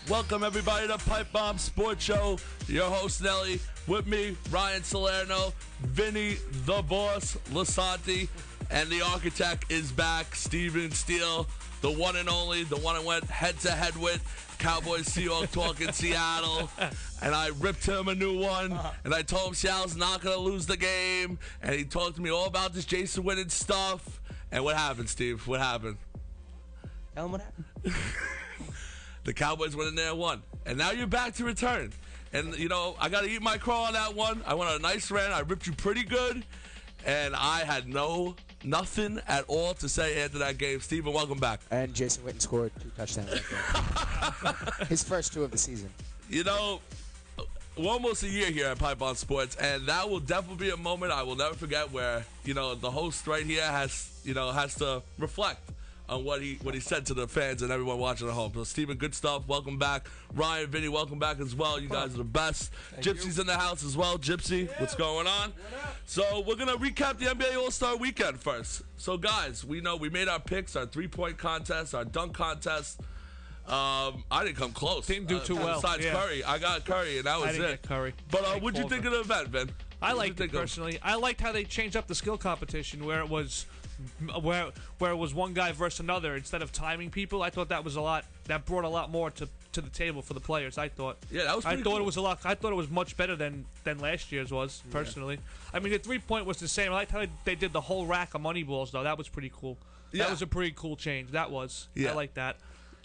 Welcome, everybody, to Pipe Bomb Sports Show. Your host, Nelly. With me, Ryan Salerno, Vinny, the boss, Lasanti, and the architect is back, Steven Steele, the one and only, the one I went head-to-head with, Cowboys Seahawks talk in Seattle, and I ripped him a new one, and I told him Seattle's not going to lose the game, and he talked to me all about this Jason Witten stuff. And what happened, Steve? What happened? Tell him what happened. The Cowboys went in there and won. And now you're back to return. And, you know, I got to eat my crow on that one. I went on a nice rant. I ripped you pretty good. And I had nothing at all to say after that game. Steven, welcome back. And Jason Witten scored 2 touchdowns that game. His first 2 of the season. You know, we're almost a year here at Pipe on Sports, and that will definitely be a moment I will never forget where, you know, the host right here has to reflect on what he said to the fans and everyone watching at home. So, Steven, good stuff. Welcome back. Ryan, Vinny, welcome back as well. You guys are the best. Gypsy's in the house as well. Gypsy, what's going on? So, we're going to recap the NBA All-Star Weekend first. So, guys, we know we made our picks, our three-point contest, our dunk contest. I didn't come close. Didn't do too well. Besides Curry. I got Curry, and that was I didn't it. Get Curry. But what'd you think of the event, Ben? I liked it personally. I liked how they changed up the skill competition where it was one guy versus another instead of timing people. I thought that brought a lot more to the table for the players. I thought. Yeah, that was pretty cool. I thought it was much better than last year's was, personally. I mean, the 3-point was the same. I liked how they did the whole rack of money balls, though. That was pretty cool. Yeah. That was a pretty cool change. That was. Yeah. I like that.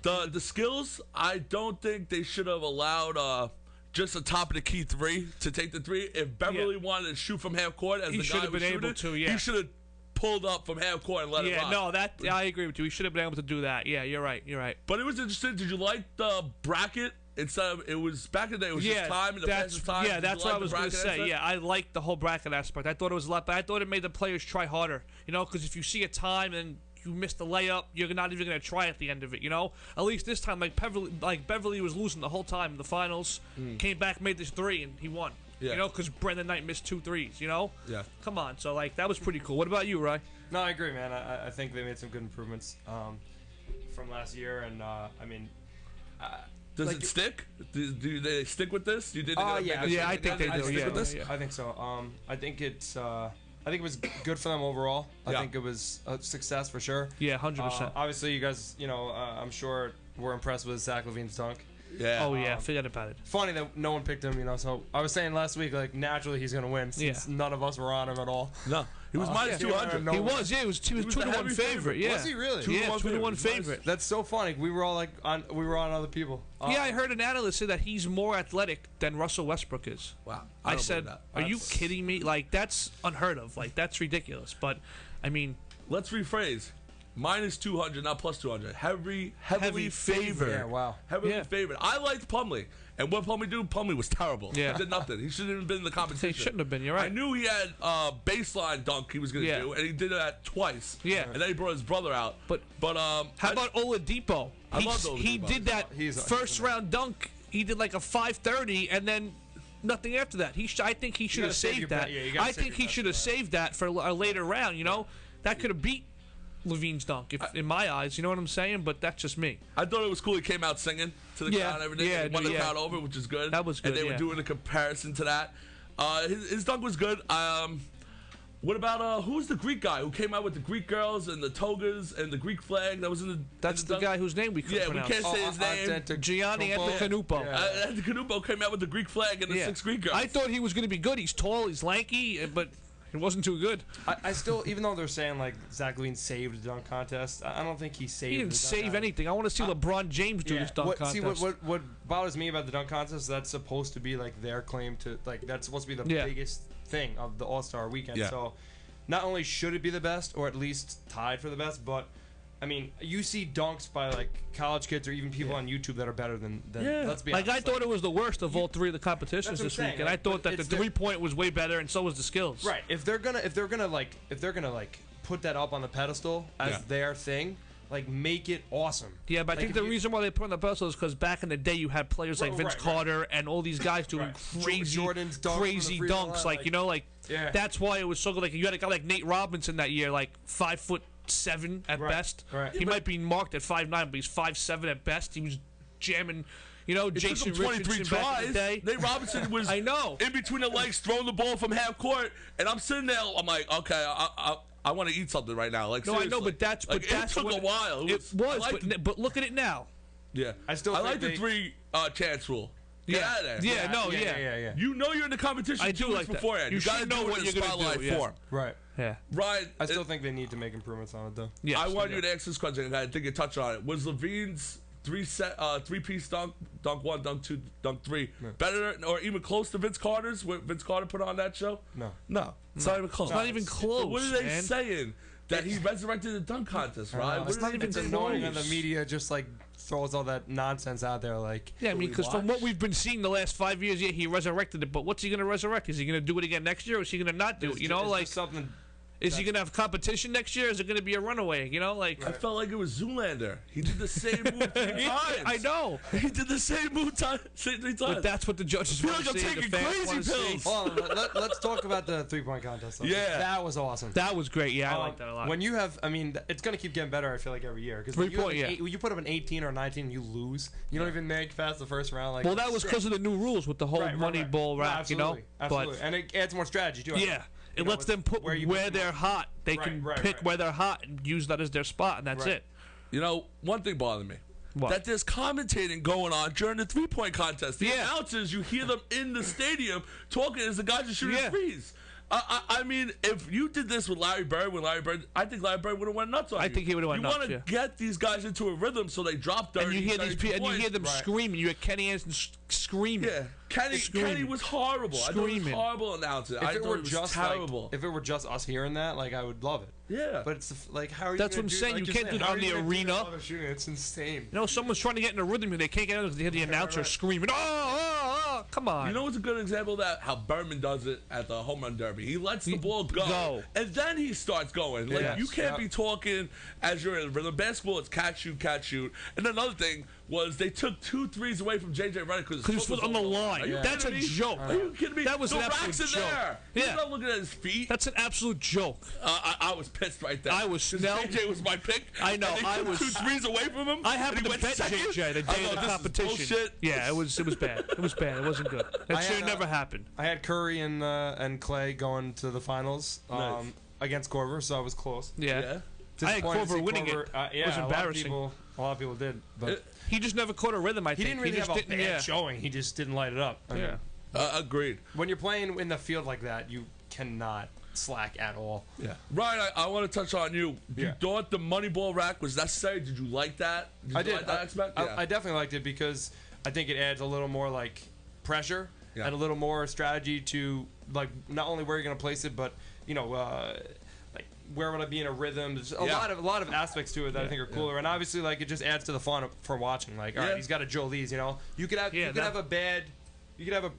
The skills, I don't think they should have allowed just the top of the key 3 to take the 3. If Beverly wanted to shoot from half court as the guy was shooting, he should have pulled up from half court and let it rock. I agree with you. He should have been able to do that. Yeah, you're right. But it was interesting. Did you like the bracket? Instead of, it was back in the day, it was just time and the fastest time. Yeah, that's what I was going to say. Yeah, I liked the whole bracket aspect. I thought it was a lot, but I thought it made the players try harder. You know, because if you see a time and you missed the layup, you're not even going to try at the end of it, you know? At least this time, Beverly was losing the whole time in the finals, came back, made this 3, and he won. Yeah. You know, because Brendan Knight missed 2 threes, you know? Yeah. Come on. So, that was pretty cool. What about you, Ry? No, I agree, man. I think they made some good improvements from last year, and, I mean... Does it stick? Do they stick with this? You did. Yeah, I think they do. Stick with this? I think so. I think it's... I think it was good for them overall. I think it was a success for sure. Yeah, 100%. Obviously, you guys, I'm sure were impressed with Zach LaVine's dunk. Yeah. Oh, yeah. Forget about it. Funny that no one picked him, So I was saying last week, naturally he's going to win since none of us were on him at all. No. He was minus 200. He was 2-1 favorite. Yeah. Was he really? 2-1 favorite. That's so funny. We were all we were on other people. Yeah, I heard an analyst say that he's more athletic than Russell Westbrook is. Wow. I said, are you kidding me? That's unheard of. That's ridiculous. But, I mean... Let's rephrase. Minus 200, not plus 200. Heavily favored. Yeah, wow. Heavily favored. I liked Plumlee. And what Plumlee did? Plumlee was terrible. Yeah. He did nothing. He shouldn't have been in the competition. He shouldn't have been. You're right. I knew he had baseline dunk he was going to do, and he did that twice. Yeah. And then he brought his brother out. But how about Oladipo? I love Oladipo. He did that first-round dunk. He did a 530, and then... nothing after that. I think he should have saved that. I think he should have saved that for a later round. You know, that could have beat LaVine's dunk, in my eyes. You know what I'm saying? But that's just me. I thought it was cool. He came out singing to the crowd and everything. Yeah, and won the crowd over, which is good. That was good. And they were doing a comparison to that. His dunk was good. What about who's the Greek guy who came out with the Greek girls and the togas and the Greek flag that was in the? That's the guy whose name we couldn't pronounce. We can't say his name. Gianni Antetokounmpo. Antetokounmpo came out with the Greek flag and the 6 Greek girls. I thought he was going to be good. He's tall, he's lanky, but it wasn't too good. I still, even though they're saying Zach LaVine saved the dunk contest, I don't think he saved. He didn't save anything. I want to see LeBron James do this dunk contest. See what bothers me about the dunk contest? That's supposed to be their claim to that's supposed to be the biggest thing of the All-Star weekend. Yeah. So. Not only should it be the best, or at least tied for the best, but I mean, you see dunks by college kids or even people on YouTube that are better than let's be honest. I thought it was the worst of all 3 of the competitions this week, and I thought that the 3-point was way better, and so was the skills. Right. If they're gonna put that up on the pedestal as their thing. Make it awesome. Yeah, but I think the reason why they put on the pedestal is because back in the day you had players like Vince Carter and all these guys doing crazy dunks. That's why it was so good. You had a guy like Nate Robinson that year, 5'7" at best. Right. He might be marked at 5'9", but he's 5'7" at best. He was jamming You know, It Jason took him 23 Richardson back in the tries. day. Nate Robinson was I know. in between the legs throwing the ball from half court, and I'm sitting there. I'm like, okay, I want to eat something right now. Like, No, seriously. I know, but that's it took what a while. It was, but look at it now. Yeah, I still I think like they- the 3 chance rule. Get out of there. Yeah. You know you're in the competition I 2 do weeks like that. beforehand. You You got to should know know what what you're you're going gonna to do, yeah. form. Right. Yeah. Ryan, I still think they need to make improvements on it, though. Yes, I want yeah. you to answer this question. I think you touched on it. Was Levine's three-piece dunk 1, dunk 2, dunk 3 better or even close to Vince Carter's? What Vince Carter put on that show? No. It's not even close. It's not even close. What are they man. saying? That he resurrected the dunk contest, right? It's not even close. annoying when the media just like throws all that nonsense out there. Like, Yeah, I mean, because from what we've been seeing the last 5 years, yeah, he resurrected it. But what's he going to resurrect? Is he going to do it again next year, or is he going to not do it? You know, like, something. is he going to have competition next year? Or is it going to be a runaway? You know, like. I felt like it was Zoolander. He did the same move 3 times. I know. He did the same move 3 times. But that's what the judges want like to see. I'm the taking fans crazy wanna see. pills. Hold on, let's talk about the 3-point contest. Though. Yeah. That was awesome. That was great. Yeah, I like that a lot. When you have, I mean, it's going to keep getting better, I feel like, every year. Because 3-point, yeah. when you put up an 18 or 19 and you lose, you don't even make past the first round. Like, Well, that was because of the new rules with the whole money ball No, rack, you know? Absolutely. And it adds more strategy, too. Yeah. It lets them put where they're hot. They can pick where they're hot and use that as their spot, and that's it. You know, one thing bothered me. What? That there's commentating going on during the 3-point contest. The announcers, you hear them in the stadium talking as the guys are shooting threes. I mean, if you did this with Larry Bird, I think Larry Bird would have went nuts on you. I think he would have went nuts. You want to get these guys into a rhythm so they drop 30. And you hear these people, and you hear them Right. screaming. You hear Kenny Anderson screaming. Yeah, Kenny was horrible. I thought it was horrible announcing. If it were just terrible. if it were just us hearing that, like, I would love it. Yeah, but it's like, how are you? That's gonna what I'm do, saying. like You you're can't do it how on are you the gonna do arena. that while they're shooting? It's insane. You know, someone's trying to get in a rhythm and they can't get out because they hear the announcer screaming. Oh, come on. You know what's a good example of that? How Berman does it at the home run derby. He lets the ball go, and then he starts going. Like, you can't be talking as you're in rhythm. Basketball, it's catch, shoot. And another thing was they took 2 threes away from J.J. Redick because he was on the line. That's a joke. Are you kidding me? That was the an racks absolute are joke. there. Yeah. He's not looking at his feet. That's an absolute joke. I was pissed right there. I was Snell. JJ was my pick. I know. And they took 2 threes away from him. I happened to and bet JJ the day of the competition. Yeah, it was bad. It was bad. It wasn't good. That should have never happened. I had Curry and Clay going to the finals against Corver, so I was close. Yeah. I had Corver winning it. It was embarrassing. A lot of people did, but he just never caught a rhythm. I think he didn't really just have a didn't, bad showing. He just didn't light it up. I mean, agreed. When you're playing in the field like that, you cannot slack at all. Yeah. Ryan, I want to touch on you. You thought the money ball rack was necessary? Did you like that? I did. Like that aspect? I definitely liked it because I think it adds a little more like pressure and a little more strategy to like not only where you're going to place it, but you know, like where would I be in a rhythm? There's a lot of aspects to it that I think are cooler, and obviously like it just adds to the fun for watching. Like, all right, he's got a Joe Lee's. You know, you could have a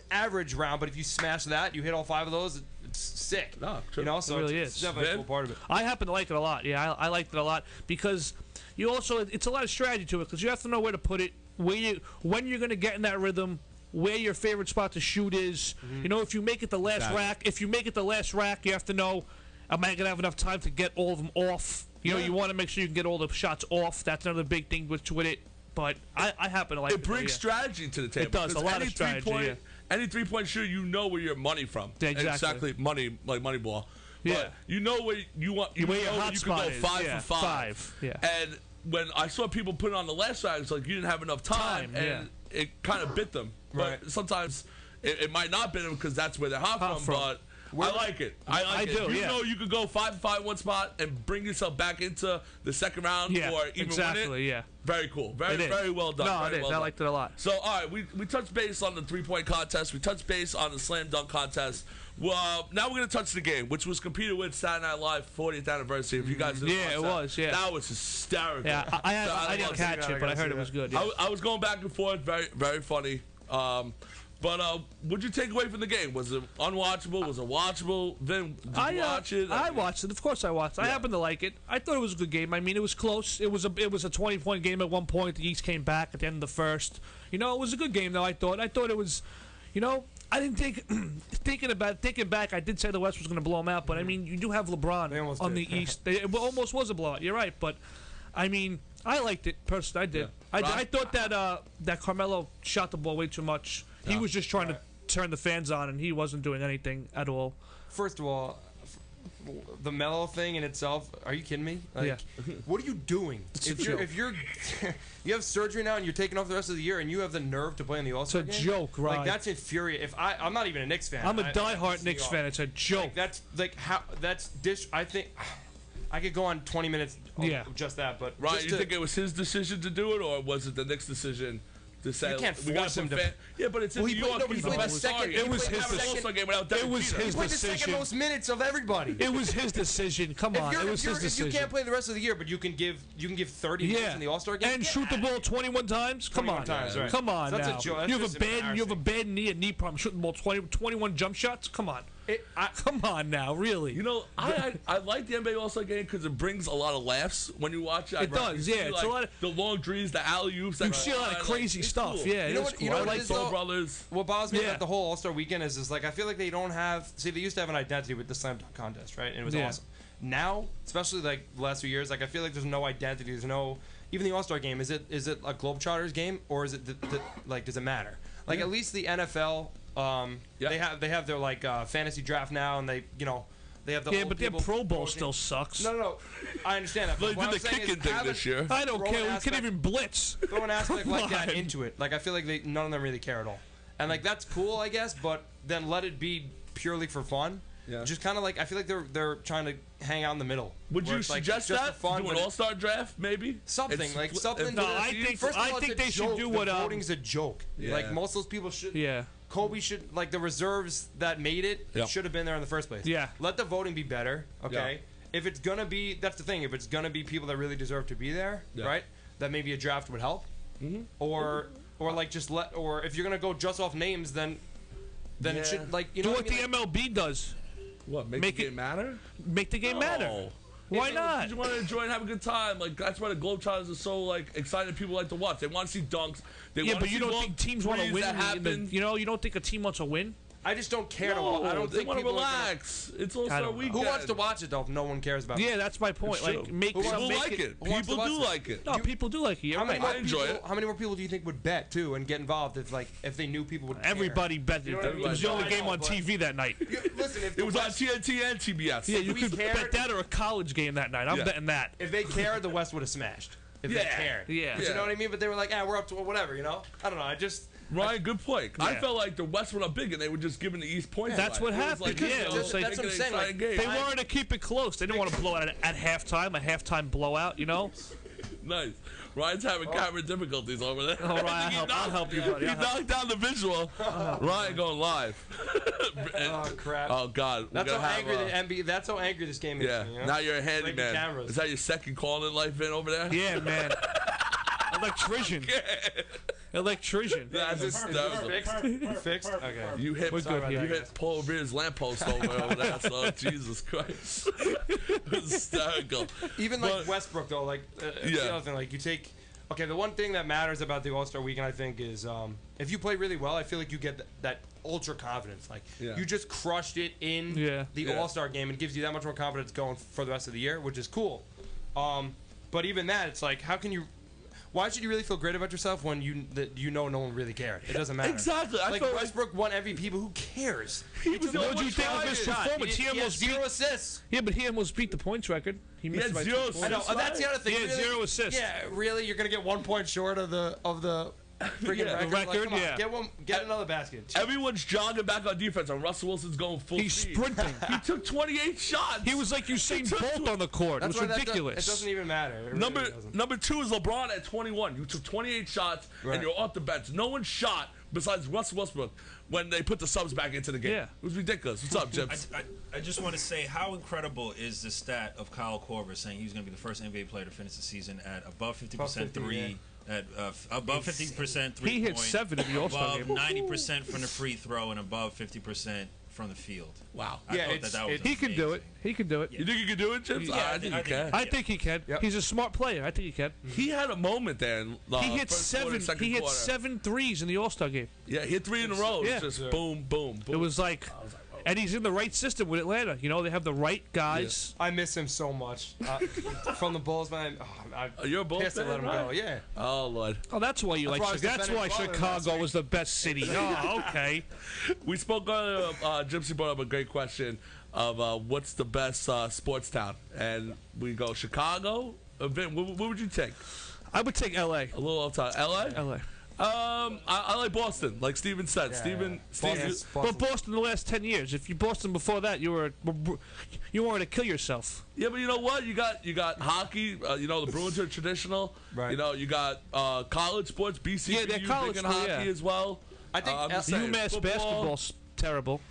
average round, but if you smash that, you hit all 5 of those. It's sick. No, true. You know, so it really it's is. definitely a cool part of it. I happen to like it a lot. Yeah, I liked it a lot because you also it's a lot of strategy to it because you have to know where to put it, when you're going to get in that rhythm, where your favorite spot to shoot is. You know, if you make it the last rack, you have to know, am I going to have enough time to get all of them off? You know, you want to make sure you can get all the shots off. That's another big thing with it. But I happen to like it. It brings strategy to the table. It does, a lot of strategy, Any 3-point shooter, you know where your money from. Yeah, exactly. Money, like money ball. Yeah. But you know where you want. You where your know hot you spot can go is. 5 for 5. Yeah. And when I saw people put it on the last side, it's like you didn't have enough time and it kind of bit them. Right. But sometimes it might not bit them because that's where they're hot from. But I like it. I like it. You know you could go 5 for 5 one spot and bring yourself back into the second round or even win it. Yeah. Very cool. Very well done. No, very it is. well I done. liked it a lot. So, all right, we touched base on the 3-point contest. We touched base on the slam dunk contest. Well, now we're going to touch the game, which was competed with Saturday Night Live 40th anniversary. If you guys didn't watch it was. Yeah, that was hysterical. Yeah, I didn't catch it, but I heard it was good. Yeah. I was going back and forth. Very funny. But what'd you take away from the game? Was it unwatchable? Was it watchable? Vin, did you watch it? I watched it. Of course, I watched it. I happen to like it. I thought it was a good game. I mean, it was close. It was a 20-point game at one point. The East came back at the end of the first. You know, it was a good game, though. I thought it was. You know, I didn't think. Thinking back, I did say the West was going to blow them out, but I mean, you do have LeBron on the East. It almost was a blowout. You're right, but I mean, I liked it personally. I did. Yeah. I thought that Carmelo shot the ball way too much. He was just trying to turn the fans on, and he wasn't doing anything at all. First of all, the Melo thing in itself. Are you kidding me? Like, Yeah. What are you doing? If you're you have surgery now and you're taking off the rest of the year and you have the nerve to play in the All-Star game. It's a joke, right? Like that's infuriating. If I'm not even a Knicks fan. I'm a diehard Knicks fan. It's a joke. Like, that's like how that's dish. I think I could go on 20 minutes of just that. But Ryan, just you think it was his decision to do it, or was it the Knicks' decision? To say, You can't we gotta force him put to- Yeah, but it's in Well, New he played- York. no, but He's he the played best the second- star. it was He his have an decision. All-Star game without It Derek was Jeter. his He played the decision. second most minutes of everybody. It was his decision. Come on, it was his If decision. you can't play the rest of the year, but you can give 30 minutes in the All-Star game and get shoot the out. ball 21 times. Come 21 on, times, right. come on So that's a now. joke. That's You have just you have a bad knee problem shooting the ball 21 jump shots. Come on, come on now, really. You know, I like the NBA All-Star game because it brings a lot of laughs when you watch it. It does, You yeah. see, It's a lot of the long drees, the alley-oops. You see a lot of crazy stuff. Cool. Yeah, You know it is what- cool. you know I what like it is, Soul though? Brothers. What bothers me Yeah. about the whole All-Star weekend is like I feel like they don't have. See, they used to have an identity with the slam dunk contest, right? And it was Yeah. awesome. Now, especially like the last few years, like I feel like there's no identity. There's no even the All-Star game. Is it a Globetrotters game or is it like does it matter? Like at least the NFL, they have their like fantasy draft now, and they have the old but their people Pro Bowl coaching. still sucks. No, I understand that. They But what did I'm the saying is kicking thing have this a- year. I don't throw an care. We aspect- couldn't even blitz. throw an aspect like that on. into it. Like I feel like none of them really care at all, and like that's cool, I guess. But then let it be purely for fun. Yeah. Just kind of like I feel like they're trying to hang out in the middle. Would where you it's, like, suggest just that? for fun, Do but an All-Star draft, maybe? something It's like fl- something. it's No, fl- I think- First of I all, think it's a they should joke. do The what, voting's a joke. Yeah. Like most of those people should. Yeah. Kobe should like the reserves that made it Yeah. should have been there in the first place. Yeah. Let the voting be better. Okay. Yeah. If it's gonna be, that's the thing. If it's gonna be people that really deserve to be there, Yeah. right? That maybe a draft would help. Or like just or if you're gonna go just off names, then Yeah. it should like you Do know what what I the mean? MLB does. What, make Make the it- game matter? Make the game matter. No. Why If not? you want to enjoy and have a good time. Like that's why the Globetrotters are so like excited. People like to watch. They want to see dunks. They Yeah, want but to you see don't long think teams want to threes win? That in the- happen. you know, you don't think a team wants to win? I just don't care to No, watch. I don't they think want to people are gonna- relax. It's I All-Star don't know. weekend. Who wants to watch it though if no one cares about it? Yeah, that's my point. It's Like, true. make People make like it. Who wants to People do watch it? like it. No, people do like it. You're How many, right. more enjoy people, it. how many more people do you think would bet too and get involved if they knew people would care? Everybody bet You know it. what I mean? It was the only I game know, on but- TV that night. Listen, if It was the on West- TNT and TBS. Yeah, you we could cared- bet that or a college game that night. I'm Yeah. betting that. if they cared, the West would have smashed. If they Yeah. cared. Yeah. You know what I mean? But they were like, we're up to whatever, you know? I don't know. I just. Ryan, good point. I Yeah. felt like the West went up big and they were just giving the East points. That's what It was happened, you yeah, know, it was like- that's what I'm an saying, like, exciting game. They wanted to keep it close. They didn't want to blow it at halftime, a halftime blowout, you know? Nice. Ryan's having camera difficulties over there. All right, I think I'll help you, buddy. He I'll help knocked down the visual. Ryan going live. Oh, crap. Oh God, That's we're how gonna angry have, that's how angry this game is. yeah. You know? Now you're a Like the handyman. cameras. Is that your second call in life in over there? Yeah, man. Electrician. Electrician. That's hysterical. Fixed? Okay. You hit, We're good you here. hit Paul Revere's lamppost over there. So Jesus Christ, hysterical. Even like But- Westbrook though, like Yeah. the other thing, like you take. Okay, the one thing that matters about the All-Star Weekend, I think, is if you play really well, I feel like you get that ultra confidence. Like Yeah. you just crushed it in Yeah. the Yeah. All-Star game, and gives you that much more confidence going for the rest of the year, which is cool. But even that, it's like, how can you? Why should you really feel great about yourself when you know no one really cared? It doesn't matter. Exactly. I Like felt like Westbrook won MVP, but who cares? he was the What only do you one think of trying. his Shot. performance? He He had almost zero beat. assists. Yeah, but he almost beat the points record. He missed had by 2 zero points. I know. That's That's the other thing. He had really. 0 assists. Yeah, really, you're gonna get 1 point short of the freaking Yeah, the record. Like, record, come on, yeah. get another basket. Everyone's jogging back on defense, and Russell Wilson's going full He's speed. sprinting. He took 28 shots. He was like Usain Bolt on the court. It was why ridiculous. It doesn't even matter. It really doesn't. Number 2 is LeBron at 21. You took 28 shots Right. and you're off the bench. No one shot besides Russell Westbrook when they put the subs back into the game. Yeah. It was ridiculous. What's up, Jims? I just want to say how incredible is the stat of Kyle Korver saying he's going to be the first NBA player to finish the season at above 50% 50, three, at above 50% three He hit point, 7 in the All-Star above game. 90% from the free throw, and above 50% from the field. Wow. I Yeah, thought that was He can do it. amazing. He can do it. You think you can do it, Jims? Yeah, I think you can. I think he can. Yep. He's a smart player. I think he can. He had a moment there. In the He hit first quarter, 7. second He hit quarter. 7 threes in the All-Star game. Yeah, he hit 3 in a row. Yeah. It's just boom, boom, boom. It was like And he's in the right system with Atlanta. You know, they have the right guys. I miss him so much. From the Bulls, man. You're a Bulls pissed to fan, let him right? go. Yeah. Oh Lord. Oh, that's why you like. why I was That's defending why Butler last Chicago week. was the best city. Oh, okay. We spoke on Gypsy brought up a great question of what's the best sports town, and we go Chicago. Vin, what would you take? I would take L.A. A little off time. L.A. L.A. I like Boston. Like Steven said. Yeah, Steven. But Boston the last 10 years. If you Boston before that, you wanted to kill yourself. Yeah, but you know what? You got hockey. You know the Bruins are traditional. Right. You know you got college sports. BC. Yeah, they're college big in sport, hockey yeah. as well. I think I'm just saying, UMass football, basketball's terrible.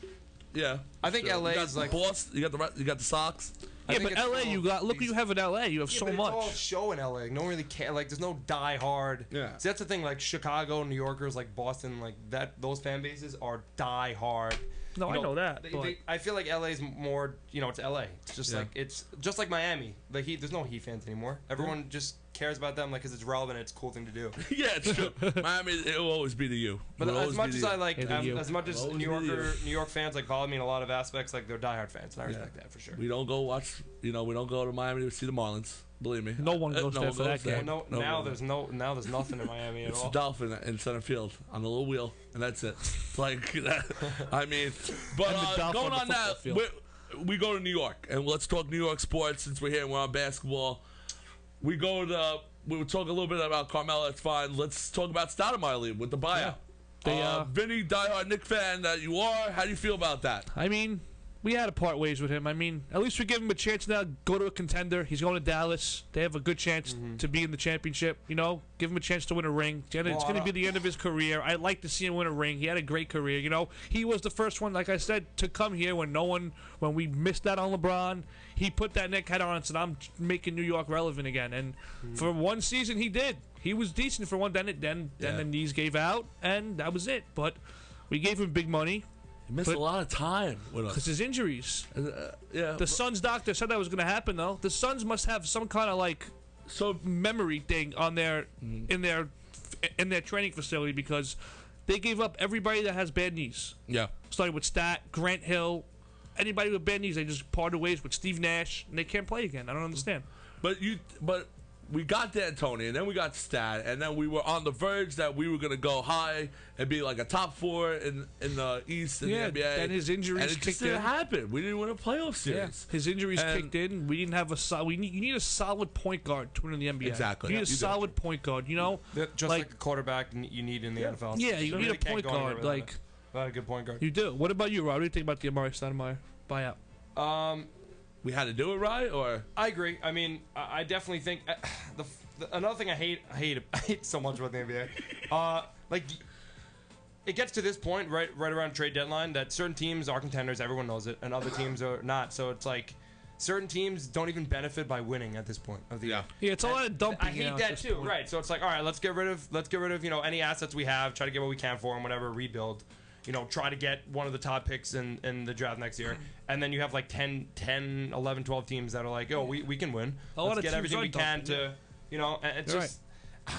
Yeah. I think sure. LA You got is like- Boston. You got the Sox. Yeah, think but it's L.A. all you got. Look what these- you have in L.A. You have Yeah, so but much. It's all show in LA. No one really care. Like, there's no die hard. Yeah. See, that's the thing. Like Chicago, New Yorkers, like Boston, like that. Those fan bases are die hard. No, I know that. But I feel like LA's more. You know, it's LA. It's just Yeah. like it's just like Miami. The Heat. There's no Heat fans anymore. Everyone just cares about them, like, because it's relevant. It's a cool thing to do. Yeah, it's true. Miami, it will always be the U. But It'll as always much be as the I U. like, Yeah, the U. as much as Always New be the U. York fans like bother me in a lot of aspects, like they're diehard fans, and I respect that for sure. We don't go watch. You know, we don't go to Miami to see the Marlins. Believe me. No one goes there for that there. game. Well, now there's nothing in Miami at It's all. a dolphin in center field on the little wheel, and that's it. Like that. I mean, but And the dolphin going on on the that, football we go to New York, and let's talk New York sports since we're here and we're on basketball. We go to. We will talk a little bit about Carmelo. That's fine. Let's talk about Stoudemire leave with the buyout. Vinny, diehard Knick fan that you are. How do you feel about that? I mean, we had to part ways with him. I mean, at least we give him a chance now. Go to a contender. He's going to Dallas. They have a good chance to be in the championship. You know, give him a chance to win a ring. It's going to be the end of his career. I'd like to see him win a ring. He had a great career. You know, he was the first one, like I said, to come here when we missed that on LeBron. He put that Knick hat on and said, "I'm making New York relevant again." And for one season, he did. He was decent for one. Then the knees gave out, and that was it. But we gave him big money. He missed a lot of time with Because us. his injuries. Yeah. The Suns doctor said that was going to happen, though. The Suns must have some kind of memory thing on their in their training facility because they gave up everybody that has bad knees. Yeah. Starting with Stat, Grant Hill, anybody with bad knees. They just parted ways with Steve Nash, and they can't play again. I don't understand. But we got D'Antoni, and then we got Stat, and then we were on the verge that we were going to go high and be like a top 4 in the East in the NBA. Then his injuries and it just kicked didn't in. happen. We didn't win a playoff series. His injuries And- kicked in. We didn't have you need a solid point guard to win in the NBA. Exactly. You need Yeah, a you do. solid point guard. You know, Just like a quarterback you need in the NFL. yeah, you need a really can't point go anywhere guard. without Like without a good point guard. you do. What about you, Rod? What do you think about the Amari Stoudemire buyout? We had to do it right, or I agree. I mean, I definitely think another thing I hate so much about the NBA. It gets to this point right around trade deadline that certain teams are contenders, everyone knows it, and other teams are not. So it's like certain teams don't even benefit by winning at this point of the year. Yeah, it's a lot of dumping. I hate at that this too. point. Right. So it's like, all right, let's get rid of any assets we have, try to get what we can for them, whatever, rebuild. Try to get one of the top picks in the draft next year. And then you have like 10, 11, 12 teams that are like, oh, we can win. lot Let's of get teams everything are we can dumping, to, and it's You're just,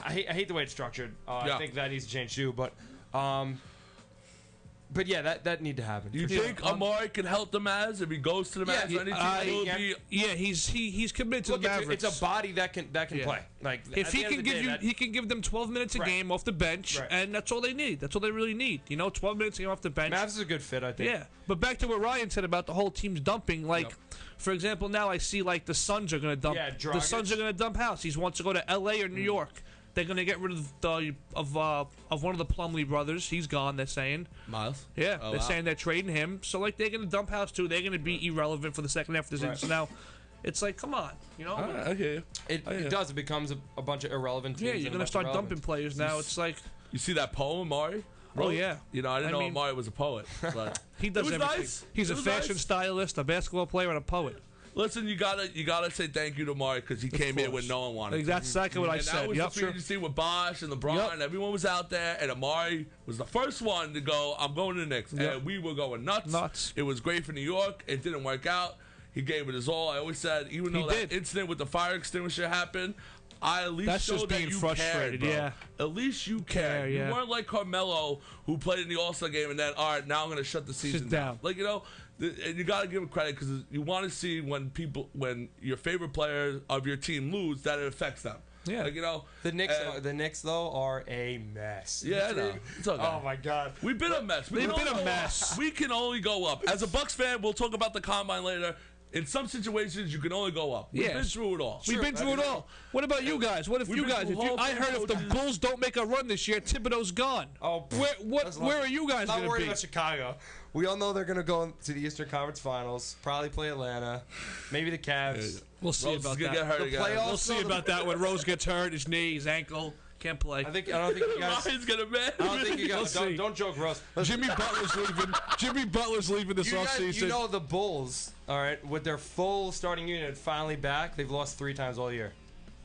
I hate the way it's structured. Yeah. I think that needs to change too. But yeah, that need to happen. you for sure. think Amari can help the Mavs if he goes to the Mavs? Yeah, or any team? I- It would yeah. be- Yeah, he's committed to Look, the Mavericks. it's a body that can Yeah. play. Like If at he the end can of the give day, you, that- he can give them 12 minutes a Right. game off the bench, Right. and that's all they need. That's all they really need. 12 minutes a game off the bench. Mavs is a good fit, I think. Yeah, but back to what Ryan said about the whole team's dumping. Like, for example, now I see like the Suns are going to dump. Yeah, the Dragic. Suns are going to dump House. He wants to go to L.A. or New York. They're going to get rid of one of the Plumlee brothers. He's gone. They're saying. Miles. Yeah, Oh, they're wow. saying they're trading him. So like they're going to dump House too. They're going to be irrelevant for the second half of the season. Right. So now, it's like, come on, I hear you. It does. It becomes a bunch of irrelevant teams. Yeah, you're and a going to bunch of start relevant. dumping players now. It's like, You see that poem, Amari? oh yeah, I didn't I know mean- Amari was a poet. But he does it was everything. nice. He's It a was fashion nice. stylist, a basketball player, and a poet. Listen, you gotta say thank you to Amari because he came here when no one wanted. Like, to. that's exactly what I And that said. was Yep, the sure. thing you see with Bosch and LeBron. Yep. And everyone was out there, and Amari was the first one to go, I'm going to the Knicks. Yep. And we were going nuts. Nuts. It was great for New York. It didn't work out. He gave it his all. I always said, even though that did. incident with the fire extinguisher happened, I at least That's showed just that being you frustrated, cared, bro. yeah. At least you cared. yeah. You weren't like Carmelo, who played in the All-Star game, and then, all right, now I'm going to shut the season down. Like, and you got to give him credit because you want to see when your favorite players of your team lose, that it affects them. Yeah, like, you know, the Knicks though are a mess. Yeah, I know. It's okay. Oh my God, we've been a mess. We've been a mess. We can only go up. As a Bucks fan, we'll talk about the combine later. In some situations, you can only go up. We've been through it all. We've been through it all. What about you guys? What if you guys? I heard if the Bulls don't make a run this year, Thibodeau's gone. Oh, where are you guys going to be? Not worried about Chicago. We all know they're going to go to the Eastern Conference Finals. Probably play Atlanta. Maybe the Cavs. We'll see Rose about is gonna that. Get hurt The again. playoffs, We'll see about that when Rose gets hurt, his knee, his ankle. Can't play. I don't think you guys. Ryan's gonna man. I don't think you guys. see. Don't joke, Rose. Jimmy Butler's leaving. Jimmy Butler's leaving this offseason. You know the Bulls, all right, with their full starting unit finally back, they've lost 3 times all year.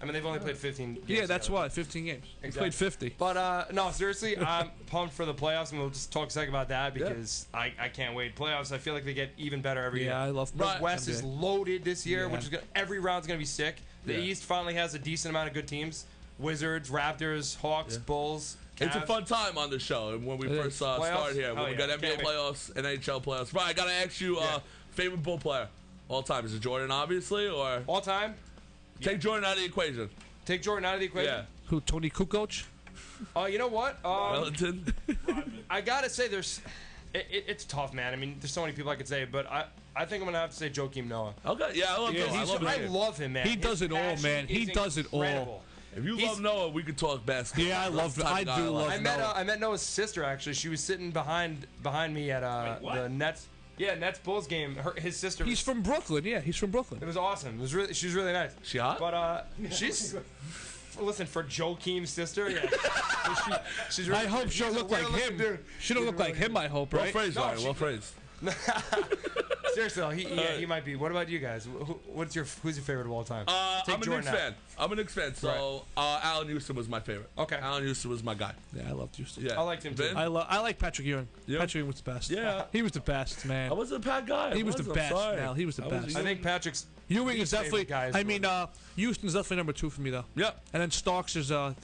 I mean, they've only played 15 games. Yeah, that's together. why. 15 games. Exactly. He played 50. But, no, seriously, I'm pumped for the playoffs, and we'll just talk a second about that because I can't wait. Playoffs, I feel like they get even better every year. Yeah, I love The West NBA. is loaded this year, Yeah. which is every round's going to be sick. The East finally has a decent amount of good teams. Wizards, Raptors, Hawks, Bulls, Cavs. It's a fun time on the show, and when we first started here, when we got NBA playoffs and NHL playoffs. Right, I gotta ask you, favorite Bull player all time? Is it Jordan, obviously, or All time? take Jordan out of the equation? Take Jordan out of the equation? Yeah, Who, Tony Kukoc? You know what? Wellington. I gotta say, it's tough, man. I mean, there's so many people I could say, but I think I'm gonna have to say Joakim Noah. Okay, yeah, I love Noah. I love him, man. He does it all, passion man. He is does it all. incredible. If you love Noah, we could talk basketball. Yeah, I love. I do love. I met Noah's sister actually. She was sitting behind me at the Nets. Yeah, Nets Bulls game. His sister. He's from Brooklyn. Yeah, he's from Brooklyn. It was awesome. It was really. She was really nice. She hot? But she's. Listen, for Joakim's sister, yeah. she's really, I hope she'll look like him. Dude. She don't look like him. I hope, Well right? phrased, No, Ryan. she- Well phrased. Seriously, though, he might be. What about you guys? Who's your favorite of all time? Take I'm a Jordan Knicks fan. I'm a Knicks fan. So Allen Houston was my favorite. Okay. Allen Houston was my guy. Yeah, I loved Houston. Yeah, I liked him too. Vin? I like Patrick Ewing. Yeah. Patrick Ewing was the best. Yeah. He was the best, man. I wasn't a bad guy. He was the I'm best, sorry. Mal. He was the best. I think Patrick's Ewing is definitely. guys I mean, Houston's definitely number 2 for me though. Yep. And then Starks is a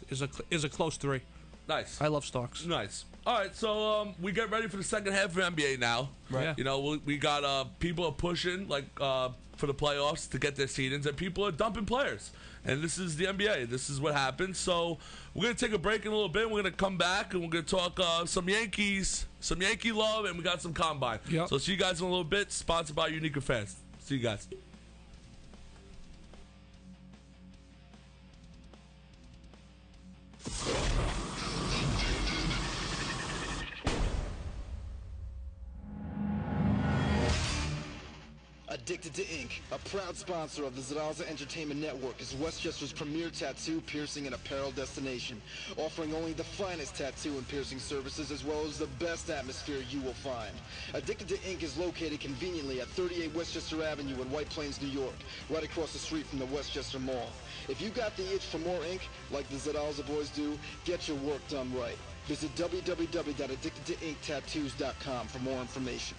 close 3. Nice. I love Starks. Nice. All right, so we get ready for the second half of NBA now. Right. Yeah. You know, we got people are pushing for the playoffs to get their seedings, and people are dumping players. And this is the NBA. This is what happens. So we're gonna take a break in a little bit. We're gonna come back and we're gonna talk some Yankees, some Yankee love, and we got some combine. Yep. So see you guys in a little bit. Sponsored by Unique Affairs. See you guys. Addicted to Ink, a proud sponsor of the Zaraza Entertainment Network, is Westchester's premier tattoo, piercing, and apparel destination, offering only the finest tattoo and piercing services as well as the best atmosphere you will find. Addicted to Ink is located conveniently at 38 Westchester Avenue in White Plains, New York, right across the street from the Westchester Mall. If you got the itch for more ink, like the Zaraza boys do, get your work done right. Visit www.addictedtoinktattoos.com for more information.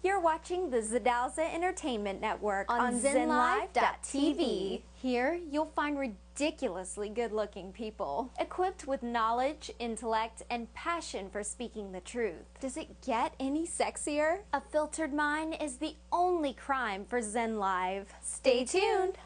You're watching the Zaraza Entertainment Network on ZenLive.tv. Here, you'll find ridiculously good-looking people, equipped with knowledge, intellect, and passion for speaking the truth. Does it get any sexier? A filtered mind is the only crime for Zen Live. Stay tuned.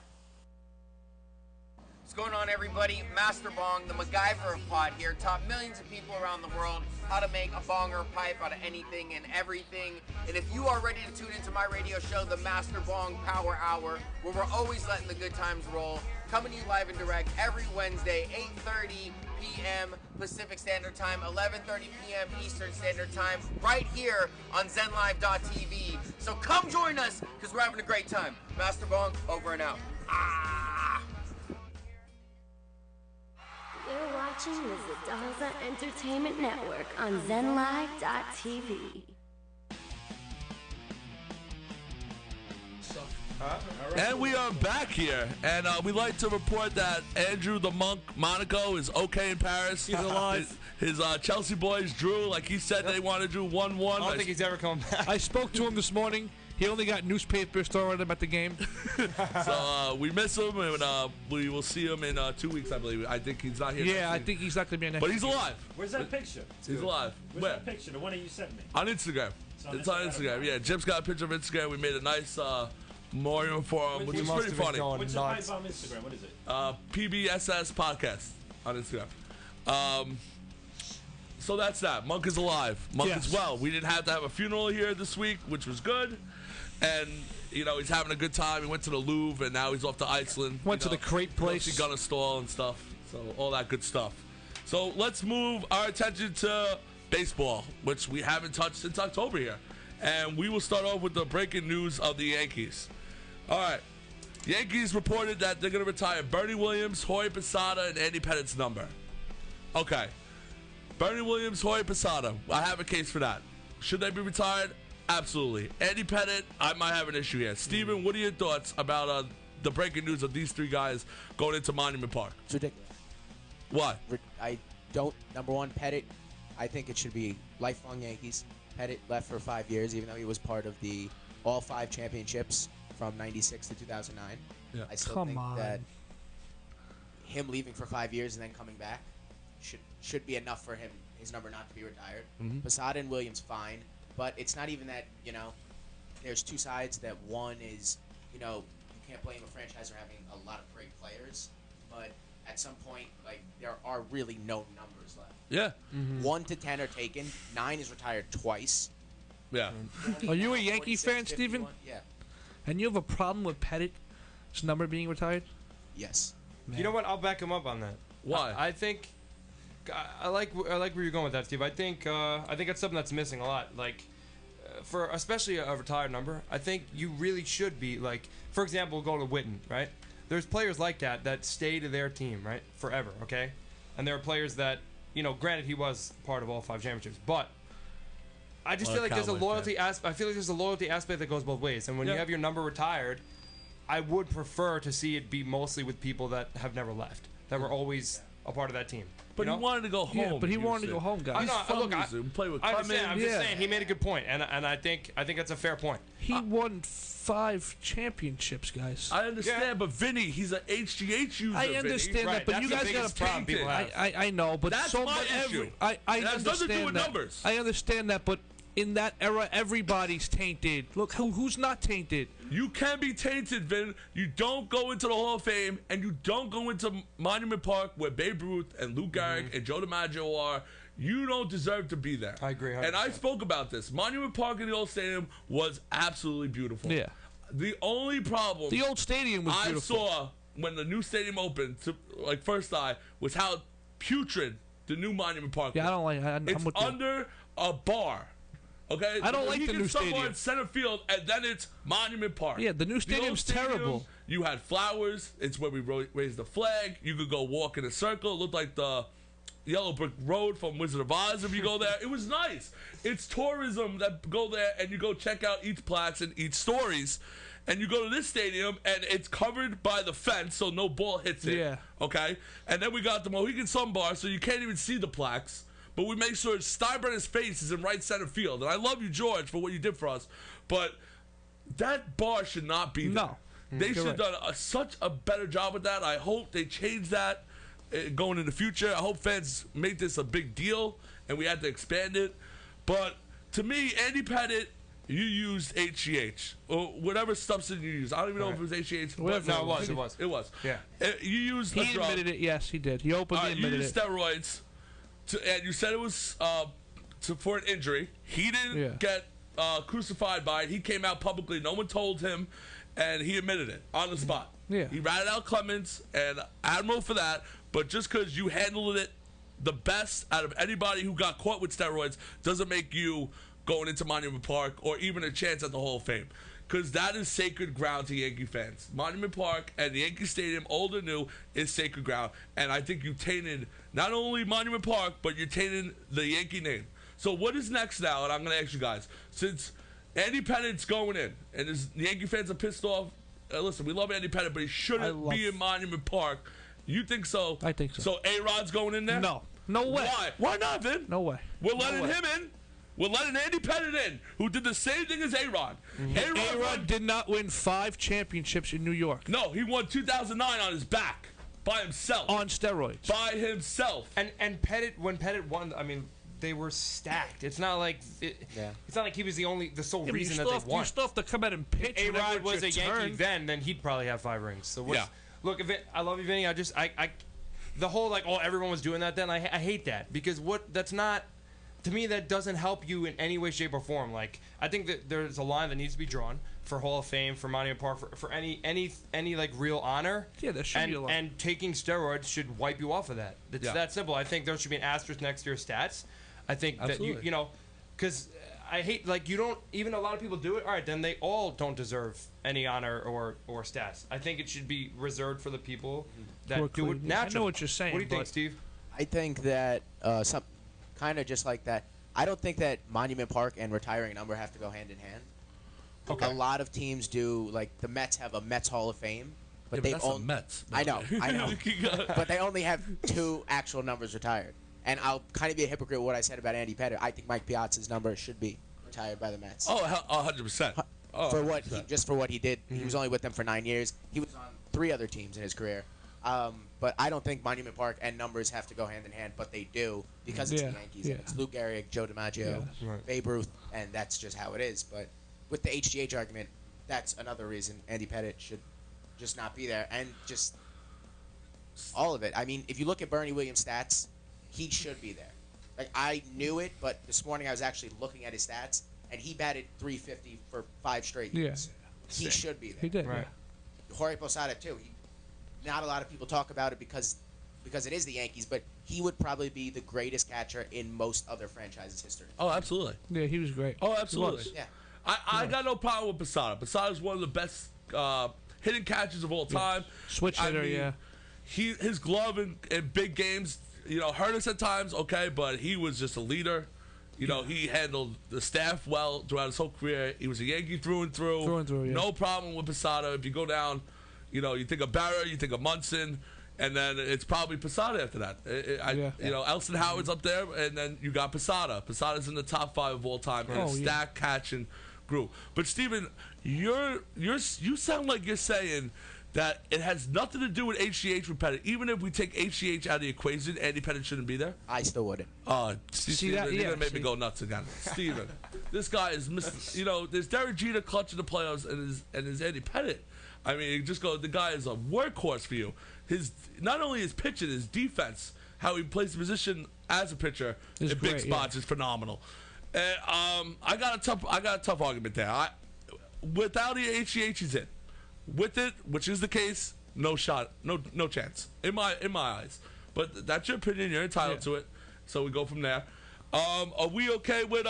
What's going on, everybody? Master Bong, the MacGyver of pod here, taught millions of people around the world how to make a bong or a pipe out of anything and everything. And if you are ready to tune into my radio show, the Master Bong Power Hour, where we're always letting the good times roll, coming to you live and direct every Wednesday, 8:30 p.m. Pacific Standard Time, 11:30 p.m. Eastern Standard Time, right here on ZenLive.tv. So come join us, because we're having a great time. Master Bong, over and out. You're watching the Zaraza Entertainment Network on ZenLive.tv. And we are back here, and we'd like to report that Andrew the Monk Monaco is okay in Paris. He's alive. His Chelsea boys drew, like he said they want to do 1-1. I don't think he's ever coming back. I spoke to him this morning. He only got newspapers thrown at him at the game. So we miss him, and we will see him in 2 weeks, I believe. I think he's not here. Yeah, I think he's not going to be on next But he's week. alive. Where's that picture? He's alive. Where's Where? that picture? The one that you sent me. On Instagram. It's on Instagram. Yeah, Jim's got a picture of Instagram. We made a nice memorial for him, which is pretty funny. What's your pipe on Instagram? What is it? PBSS Podcast on Instagram. So that's that. Monk is alive. Monk is well. We didn't have to have a funeral here this week, which was good. And, you know, he's having a good time. He went to the Louvre, and now he's off to Iceland. Went to the crepe place. He got a stall and stuff. So all that good stuff. So let's move our attention to baseball, which we haven't touched since October here. And we will start off with the breaking news of the Yankees. All right. Yankees reported that they're going to retire Bernie Williams, Jorge Posada, and Andy Pettit's number. Okay. Bernie Williams, Jorge Posada. I have a case for that. Should they be retired? Absolutely. Andy Pettit, I might have an issue here. Steven, what are your thoughts about the breaking news of these three guys going into Monument Park? It's ridiculous. Why? Number one, Pettit, I think it should be lifelong Yankees. Pettit left for 5 years, even though he was part of the all 5 championships from 96 to 2009. Yeah. I still think that him leaving for 5 years and then coming back should be enough for him, his number not to be retired. Posada and Williams, fine. But it's not even that, you know, there's two sides. That one is, you know, you can't blame a franchise for having a lot of great players. But at some point, like, there are really no numbers left. Yeah. 1 to 10 are taken. 9 is retired twice. Yeah. Are you a Yankee fan, Steven? Yeah. And you have a problem with Pettit's number being retired? Yes. Man. You know what? I'll back him up on that. Why? I think I like where you're going with that, Steve. I think that's something that's missing a lot. Like for especially a retired number, I think you really should be like, for example, go to Witten, right? There's players like that stay to their team, right, forever, okay? And there are players that, you know, granted he was part of all 5 championships, but I just feel like there's a loyalty aspect. I feel like there's a loyalty aspect that goes both ways. And when you have your number retired, I would prefer to see it be mostly with people that have never left, that were always a part of that team. But you he know? wanted to go home. Yeah, but he wanted to go home, guys. He's from Houston. Play with I understand. I'm just Yeah. saying he made a good point, and I think that's a fair point. He won 5 championships, guys. I understand, but Vinny, he's an HGH user. I understand Right, that, but that's you the guys biggest got problem people have. I know, but That's so my much issue. I It has understand nothing to do with that. numbers. I understand that, but in that era, everybody's tainted. Look, who's not tainted? You can be tainted, Vin. You don't go into the Hall of Fame, and you don't go into Monument Park where Babe Ruth and Lou Gehrig and Joe DiMaggio are. You don't deserve to be there. I agree 100%. And I spoke about this. Monument Park in the old stadium was absolutely beautiful. Yeah. The only problem The old stadium was I beautiful. saw when the new stadium opened, like first eye, was how putrid the new Monument Park was. Yeah, I don't like. I'm It's with you. under a bar. Okay? I don't like the new somewhere stadium. in center field, and then it's Monument Park. Yeah, the new old stadium's stadium, terrible. You had flowers. It's where we raised the flag. You could go walk in a circle. It looked like the Yellow Brick Road from Wizard of Oz if you go there. It was nice. It's tourism that go there, and you go check out each plaques and each stories. And you go to this stadium, and it's covered by the fence, so no ball hits it. Yeah. Okay? And then we got the Mohegan Sun Bar, so you can't even see the plaques. But we make sure Steinbrenner's face is in right center field. And I love you, George, for what you did for us. But that bar should not be there. No. They should have done such a better job with that. I hope they change that going in the future. I hope fans make this a big deal, and we had to expand it. But to me, Andy Pettit, you used HGH or whatever substance you used. I don't even know if it was HGH. Whatever. No, it was. It was. Yeah. You used He a drug. admitted it. Yes, he did. He openly You admitted used it. steroids, and you said it was for an injury. He didn't get crucified by it. He came out publicly. No one told him, and he admitted it on the spot. Yeah. He ratted out Clemens, and admiral for that. But just because you handled it the best out of anybody who got caught with steroids doesn't make you going into Monument Park or even a chance at the Hall of Fame. Because that is sacred ground to Yankee fans. Monument Park and the Yankee Stadium, old or new, is sacred ground. And I think you tainted not only Monument Park, but you're tainting the Yankee name. So what is next now? And I'm going to ask you guys. Since Andy Pettit's going in, and the Yankee fans are pissed off. Listen, we love Andy Pettit, but he shouldn't be in Monument Park. You think so? I think so. So A-Rod's going in there? No. No way. Why? Why not, Vin? No way. We're letting him in. We're letting Andy Pettit in, who did the same thing as Arod. Arod did not win 5 championships in New York. No, he won 2009 on his back by himself. On steroids. By himself. And Pettit, when Pettit won, I mean, they were stacked. It's not like it's not like he was the sole reason that they won. You still have to come out and pitch. If A-Rod was a Yankee then he'd probably have 5 rings. So look, I love you, Vinny. I the whole like everyone was doing that then. I hate that because that's not. To me, that doesn't help you in any way, shape, or form. Like, I think that there's a line that needs to be drawn for Hall of Fame, for Monument Park, for any like real honor. Yeah, there should be a line. And taking steroids should wipe you off of that. It's that simple. I think there should be an asterisk next to your stats. I think Absolutely. that you know, because I hate like you don't even a lot of people do it. All right, then they all don't deserve any honor or stats. I think it should be reserved for the people that do it naturally. I know what you're saying. What do you think, Steve? I think that some kind of just like that. I don't think that Monument Park and retiring a number have to go hand in hand. Okay. A lot of teams do. Like the Mets have a Mets Hall of Fame, but that's the Mets. I know, but they only have 2 actual numbers retired. And I'll kind of be a hypocrite with what I said about Andy Pettit. I think Mike Piazza's number should be retired by the Mets. Oh, 100%. For what he did, he was only with them for 9 years. He was on 3 other teams in his career. But I don't think Monument Park and numbers have to go hand in hand, but they do because it's the Yankees. And it's Lou Gehrig, Joe DiMaggio, Babe Ruth, and that's just how it is. But with the HGH argument, that's another reason Andy Pettit should just not be there. And just all of it. I mean, if you look at Bernie Williams' stats, he should be there. Like, I knew it, but this morning I was actually looking at his stats, and he batted .350 for 5 straight years. He should be there. He did. Right. Jorge Posada, too. Not a lot of people talk about it because it is the Yankees, but he would probably be the greatest catcher in most other franchises' history. Oh, absolutely. Yeah, he was great. Oh, absolutely. Yeah. I got no problem with Posada. Posada is one of the best hitting catchers of all time. Switch hitter, His glove in big games, hurt us at times, okay, but he was just a leader. He handled the staff well throughout his whole career. He was a Yankee through and through. Through and through, yeah. No problem with Posada. If you go down, you think of Barra, you think of Munson, and then it's probably Posada after that. Elston Howard's up there, and then you got Posada. Posada's in the top 5 of all time in a stack catching group. But Steven, you sound like you're saying that it has nothing to do with HGH with Pettit. Even if we take HGH out of the equation, Andy Pettit shouldn't be there. I still wouldn't. See that? You're gonna make me go nuts again, Steven. This guy is missing. There's Derek Jeter clutching the playoffs, and there's Andy Pettit. I mean, the guy is a workhorse for you. Not only his pitching, his defense, how he plays the position as a pitcher in big spots is phenomenal. And I got a tough argument there. Without the HGH, he's in. With it, which is the case, no shot, no chance in my eyes. But that's your opinion. You're entitled to it. So we go from there. Are we okay with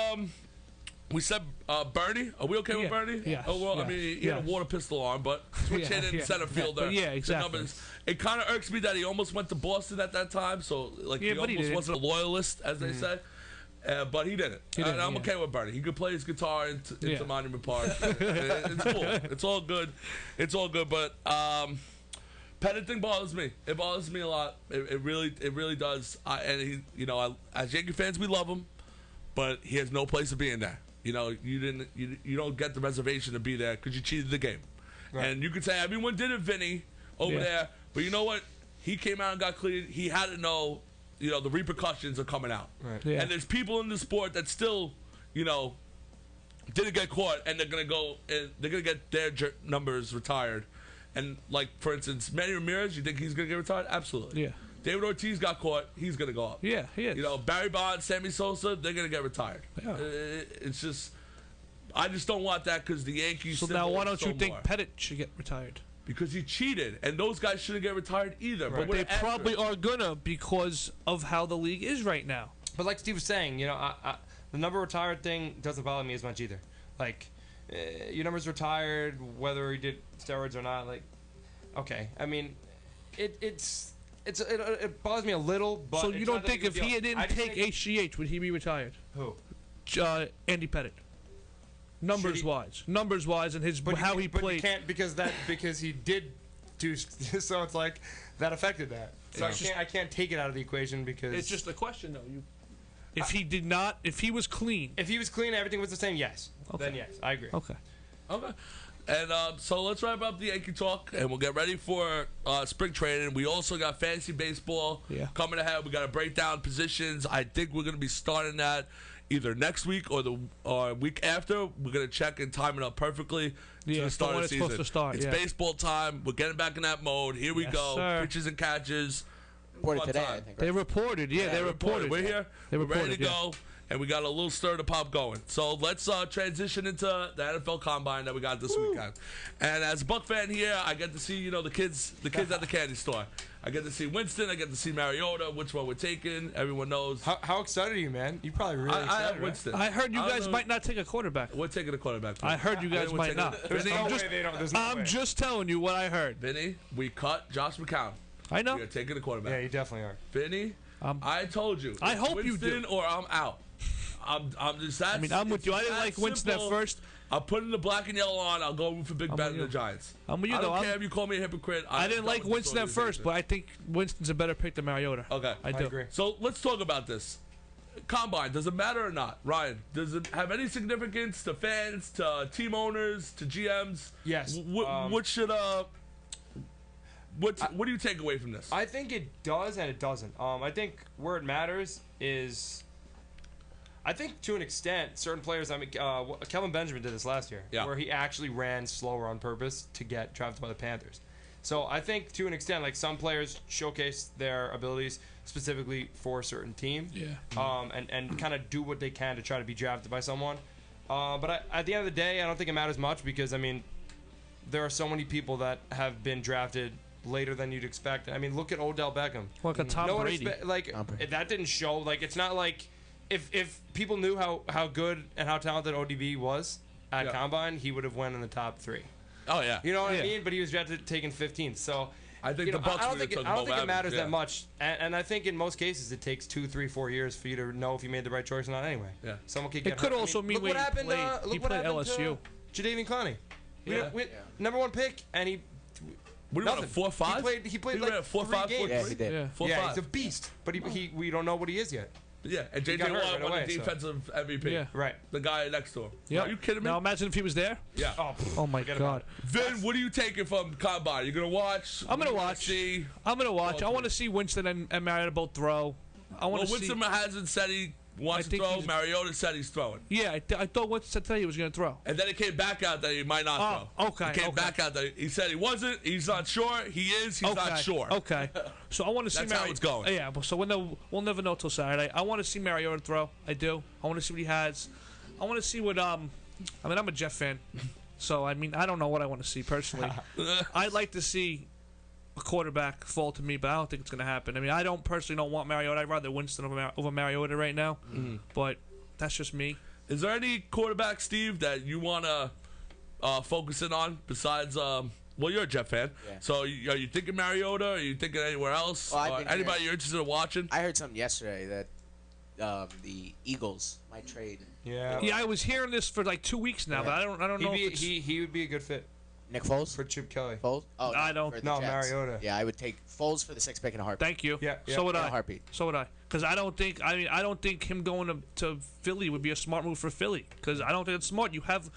We said Bernie. Are we okay with Bernie? Yeah. Oh well, I mean, he had a water pistol on, but switch hitting center fielder. Yeah, exactly. The numbers. It kind of irks me that he almost went to Boston at that time, so he almost wasn't a loyalist, as they say. But he didn't. And I'm okay with Bernie. He could play his guitar into Monument Park. It's cool. It's all good. It's all good. But Pettit thing bothers me. It bothers me a lot. It really does. As Yankee fans, we love him, but he has no place to be in there. You don't get the reservation to be there because you cheated the game. Right. And you could say everyone did it, Vinny, over there. But you know what? He came out and got cleared. He had to know. The repercussions are coming out. Right. Yeah. And there's people in the sport that still, didn't get caught, and they're going to go and they're going to get their numbers retired. And, like, for instance, Manny Ramirez, you think he's going to get retired? Absolutely. Yeah. David Ortiz got caught. He's going to go up. Yeah, he is. Barry Bonds, Sammy Sosa, they're going to get retired. Yeah. It's just, I just don't want that because the Yankees. So now why don't you think Pettit should get retired? Because he cheated, and those guys shouldn't get retired either. Right. But they probably are gonna because of how the league is right now. But like Steve was saying, the number retired thing doesn't bother me as much either. Like, your number's retired, whether he did steroids or not. Like, okay, I mean, it bothers me a little. But so you don't think if he didn't take HGH, would he be retired? Who? Andy Pettit. Numbers wise, and how he played. You can't because he did do. So it's like that affected that. So I can't take it out of the equation because it's just a question though. If he did not, if he was clean. If he was clean, everything was the same. Yes. Okay. Then yes, I agree. Okay. Okay. And so let's wrap up the Yankee talk, and we'll get ready for spring training. We also got fantasy baseball coming ahead. We got to break down positions. I think we're going to be starting that either next week or the week after. We're going to check and time it up perfectly to the start of the season. Supposed to start, it's baseball time. We're getting back in that mode. Here we go. Sir. Pitches and catches. Reported today, I think. Right? They reported. Yeah, they reported. We're here. We're ready to go. And we got a little stir to pop going. So let's transition into the NFL Combine that we got this weekend. And as a Buck fan here, I get to see, the kids at the candy store. I get to see Winston. I get to see Mariota. Which one we're taking? Everyone knows. How excited are you, man? You probably really excited. I have Winston. I heard you guys might not take a quarterback. We're taking a quarterback. I heard you guys might not. I'm just telling you what I heard. Vinny, we cut Josh McCown. I know. You're taking a quarterback. Yeah, you definitely are. Vinny, I told you. I hope Winston you do. Or I'm out. I'm just that. I mean, I'm with you. I didn't like Winston at first. I'll put in the black and yellow on. I'll go for Big Ben and the Giants. I'm with you, I don't though. care if you call me a hypocrite. I didn't like Winston at first, but I think Winston's a better pick than Mariota. Okay. I do. agree. So let's talk about this. Combine, does it matter or not? Ryan, does it have any significance to fans, to team owners, to GMs? Yes. What should what do you take away from this? I think it does and it doesn't. I think where it matters is, I think to an extent, certain players. I mean, Kelvin Benjamin did this last year, where he actually ran slower on purpose to get drafted by the Panthers. So I think to an extent, like some players showcase their abilities specifically for a certain team, and kind of do what they can to try to be drafted by someone. But at the end of the day, I don't think it matters much because I mean, there are so many people that have been drafted later than you'd expect. I mean, look at Odell Beckham. Like a Tom Brady. That didn't show. Like, it's not like if people knew how good and how talented ODB was at Combine, he would have went in the top 3. Oh yeah. You know what I mean? But he was drafted taken 15th. So I think the Bucs. I don't think it matters that much. And I think in most cases it takes 2, 3, 4 years for you to know if you made the right choice or not. Anyway. Yeah. Someone could get. It could also mean look what happened. He played LSU. Jadeveon Clowney. Number 1 pick, and he. What do you want, 4-5? He played like 4-5 games. Yeah, he did. 4-5. Yeah, he's a beast. But we don't know what he is yet. Yeah, and He JJ got hurt Watt right won away, the defensive MVP. Yeah. Right. The guy next to him. Yep. Are you kidding me? Now imagine if he was there. Yeah. Oh my God. Vin, what are you taking from Combine? You gonna watch? I'm gonna watch. I'm gonna watch. I want to see Winston and Mariota both throw. I want to see. Winston hasn't said he wants to throw. Mariota said he's throwing. Yeah, I thought Winston said today he was gonna throw. And then it came back out that he might not throw. Okay. It came back out that he said he wasn't. He's not sure. He is. He's not sure. Okay. So I want to see. That's how it's going. Yeah. So we'll never know till Saturday. I want to see Mariota throw. I do. I want to see what he has. I want to see what I mean, I'm a Jeff fan, so I mean I don't know what I want to see personally. I'd like to see a quarterback fall to me, but I don't think it's going to happen. I mean, I personally don't want Mariota. I'd rather Winston over Mariota right now, but that's just me. Is there any quarterback, Steve, that you want to focus in on besides? Well, you're a Jet fan, so are you thinking Mariota? Or are you thinking anywhere else? Well, anybody you're interested in watching? I heard something yesterday that the Eagles might trade. Yeah. Yeah, I was hearing this for like 2 weeks now, but I don't know. He would be a good fit. Nick Foles? For Chip Kelly. Foles? Oh, I don't. for the No, Jets. Mariota. Yeah, I would take Foles for the 6th pick in a heartbeat. Thank you. Yeah. So would In I. a heartbeat. So would I. Because I don't think. I mean, I don't think him going to Philly would be a smart move for Philly. Because I don't think it's smart. You have.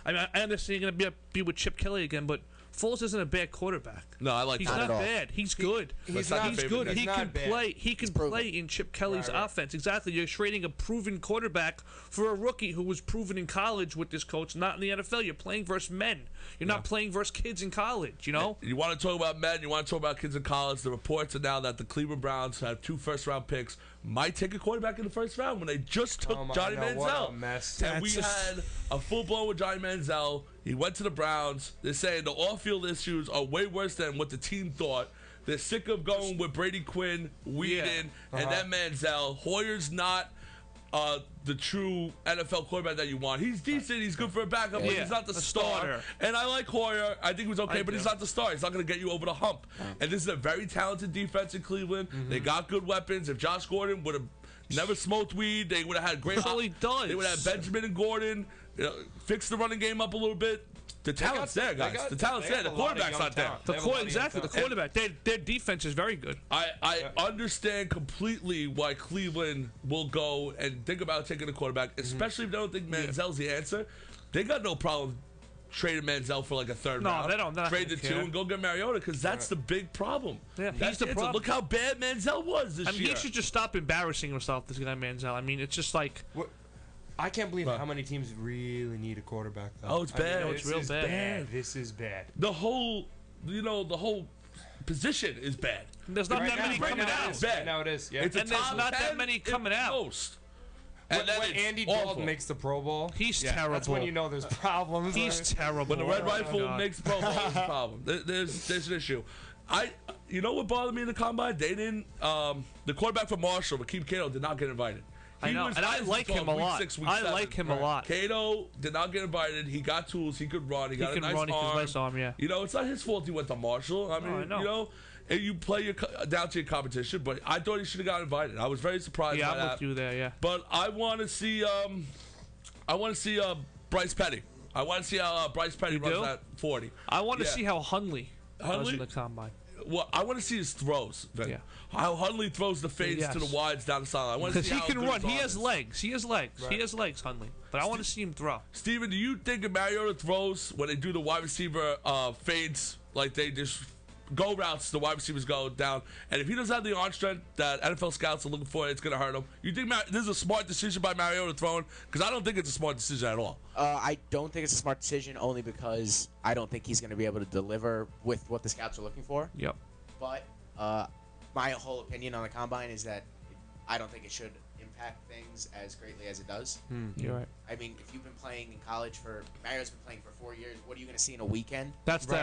I mean, I understand you're gonna be with Chip Kelly again, but Foles isn't a bad quarterback. No, I like He's that. not at all. bad. He's good. He's good. He's He not can bad. play. He can play in Chip Kelly's offense. Exactly. You're trading a proven quarterback for a rookie who was proven in college with this coach, not in the NFL. You're playing versus men. You're not playing versus kids in college. You know. You want to talk about men? You want to talk about kids in college? The reports are now that the Cleveland Browns have 2 first-round picks. Might take a quarterback in the first round when they just took Johnny Manziel. What a mess. And we had a full-blown with Johnny Manziel. He went to the Browns. They're saying the off-field issues are way worse than what the team thought. They're sick of going with Brady Quinn, Whedon, and then Manziel. Hoyer's not the true NFL quarterback that you want. He's decent. He's good for a backup, but he's not the starter. And I like Hoyer. I think he was okay, but he's not the star. He's not going to get you over the hump. And this is a very talented defense in Cleveland. They got good weapons. If Josh Gordon would have never smoked weed, they would have had great. That's all he does. They would have Benjamin and Gordon. Fix the running game up a little bit. The talent's there, guys. The talent's there. The quarterback's not there. Exactly. The quarterback. Their defense is very good. I understand completely why Cleveland will go and think about taking a quarterback, especially if they don't think Manziel's the answer. They got no problem trading Manziel for like a third round. No, they don't. Trade the 2 and go get Mariota because that's the big problem. Yeah, he's the problem. Look how bad Manziel was this year. He should just stop embarrassing himself, this guy Manziel. I mean, it's just like... I can't believe how many teams really need a quarterback, though. Oh, it's bad. It's real bad. This is bad. The whole position is bad. There's not that many coming out. It's bad. Now it is. Yeah. And there's not that many coming out. Most. And when Andy Dalton makes the Pro Bowl, he's terrible. That's when you know there's problems. He's terrible. When the Red Rifle makes the Pro Bowl, there's a problem. There's an issue. You know what bothered me in the combine? They didn't. The quarterback for Marshall, Rakeem Cato, did not get invited. I know, and I like him a lot. I like him a lot. Cato did not get invited. He got tools. He could run. He got a nice arm. Yeah. You know, it's not his fault he went to Marshall. I mean, you know, you play down to your competition, but I thought he should have got invited. I was very surprised by that. Yeah, I'm with you there, yeah. But I want to see Bryce Petty. I want to see how Bryce Petty runs at 40. I want to see how Hundley does in the combine. Well, I want to see his throws. Yeah. How Hundley throws the fades to the wides down the sideline. I want to see how he can run. He has legs. Right. He has legs, Hundley. But I want to see him throw. Steven, do you think if Mariota throws when they do the wide receiver fades, like they just go routes, the wide receivers go down, and if he doesn't have the arm strength that NFL scouts are looking for, it's going to hurt him? You think this is a smart decision by Mariota throwing? Because I don't think it's a smart decision at all. I don't think it's a smart decision only because I don't think he's going to be able to deliver with what the scouts are looking for. Yep. But my whole opinion on the combine is that I don't think it should impact things as greatly as it does. You're right. I mean, if you've been playing in college Mario's been playing for 4 years, what are you going to see in a weekend? That's how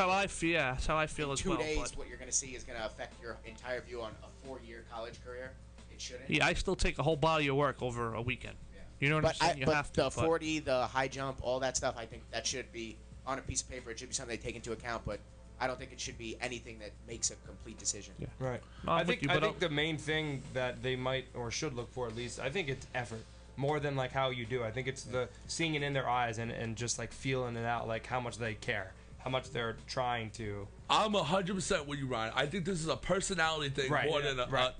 I feel. Yeah, that's how I feel as well. 2 days, what you're going to see is going to affect your entire view on a 4-year college career. It shouldn't. Yeah, I still take a whole body of work over a weekend. Yeah. You know what I'm saying? You have to. The 40, the high jump, all that stuff, I think that should be on a piece of paper. It should be something they take into account, but I don't think it should be anything that makes a complete decision. Yeah. Right. No, I think the main thing that they might or should look for, at least, I think it's effort more than like how you do. I think it's the seeing it in their eyes and just like feeling it out, like how much they care, how much they're trying to. I'm 100% with you, Ryan. I think this is a personality thing more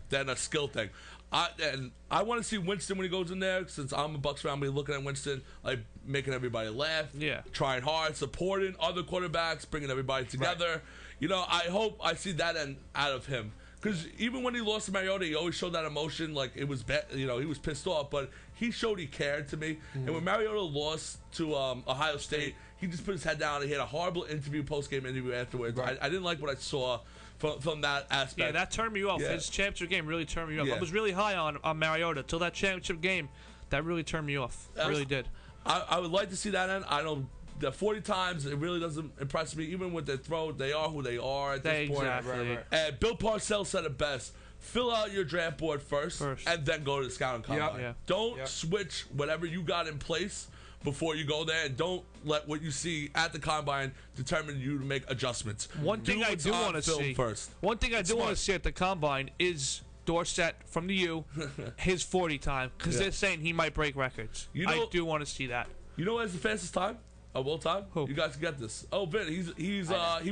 than a skill thing. I want to see Winston when he goes in there. Since I'm a Bucs fan, I'm gonna be looking at Winston, like making everybody laugh, trying hard, supporting other quarterbacks, bringing everybody together. Right. You know, I hope I see that end out of him. Because even when he lost to Mariota, he always showed that emotion, like it was bad. You know, he was pissed off, but he showed he cared to me. Mm-hmm. And when Mariota lost to Ohio State, he just put his head down and he had a horrible interview, post-game interview afterwards. Right. I didn't like what I saw from that aspect. Yeah, that turned me off. Yeah. His championship game really turned me off. Yeah. I was really high on Mariota till that championship game. That really turned me off. It really did. I would like to see that end. I don't. The 40 times, it really doesn't impress me. Even with their throw, they are who they are at this point. Right. And Bill Parcells said it best. Fill out your draft board first. And then go to the scouting combine. Yeah. Don't switch whatever you got in place before you go there, and don't let what you see at the combine determine you to make adjustments. One thing I do want to see first. One thing I do want to see at the combine is Dorsett from the U, his 40 time, because they're saying he might break records. I do want to see that. You know who has the fastest time of all time? Who? You guys get this. Oh, Vin, he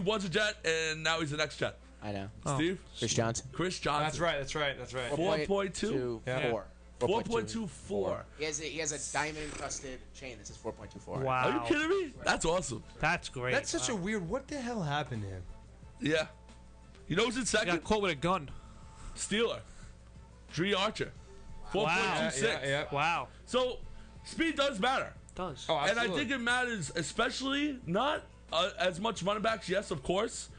was a Jet, and now he's the next Jet. I know. Steve? Chris Johnson. Chris Johnson. That's right. 4.24. 4.24. He has a diamond encrusted chain that says 4.24. Wow. Are you kidding me? That's awesome. That's great. That's such a weird. What the hell happened to him? Yeah. You know who's in second? He got caught with a gun. Steeler. Dree Archer. 4.26. Yeah. Wow. So speed does matter. It does. Oh, absolutely. And I think it matters, especially not as much running backs. Yes, of course,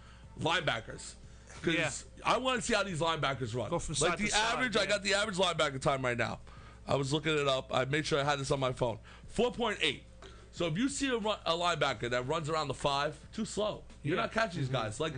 linebackers. Because I want to see how these linebackers run. Go from side to side, average, I got the average linebacker time right now. I was looking it up. I made sure I had this on my phone. 4.8. So if you see a linebacker that runs around the 5, too slow. You're not catching these guys. Like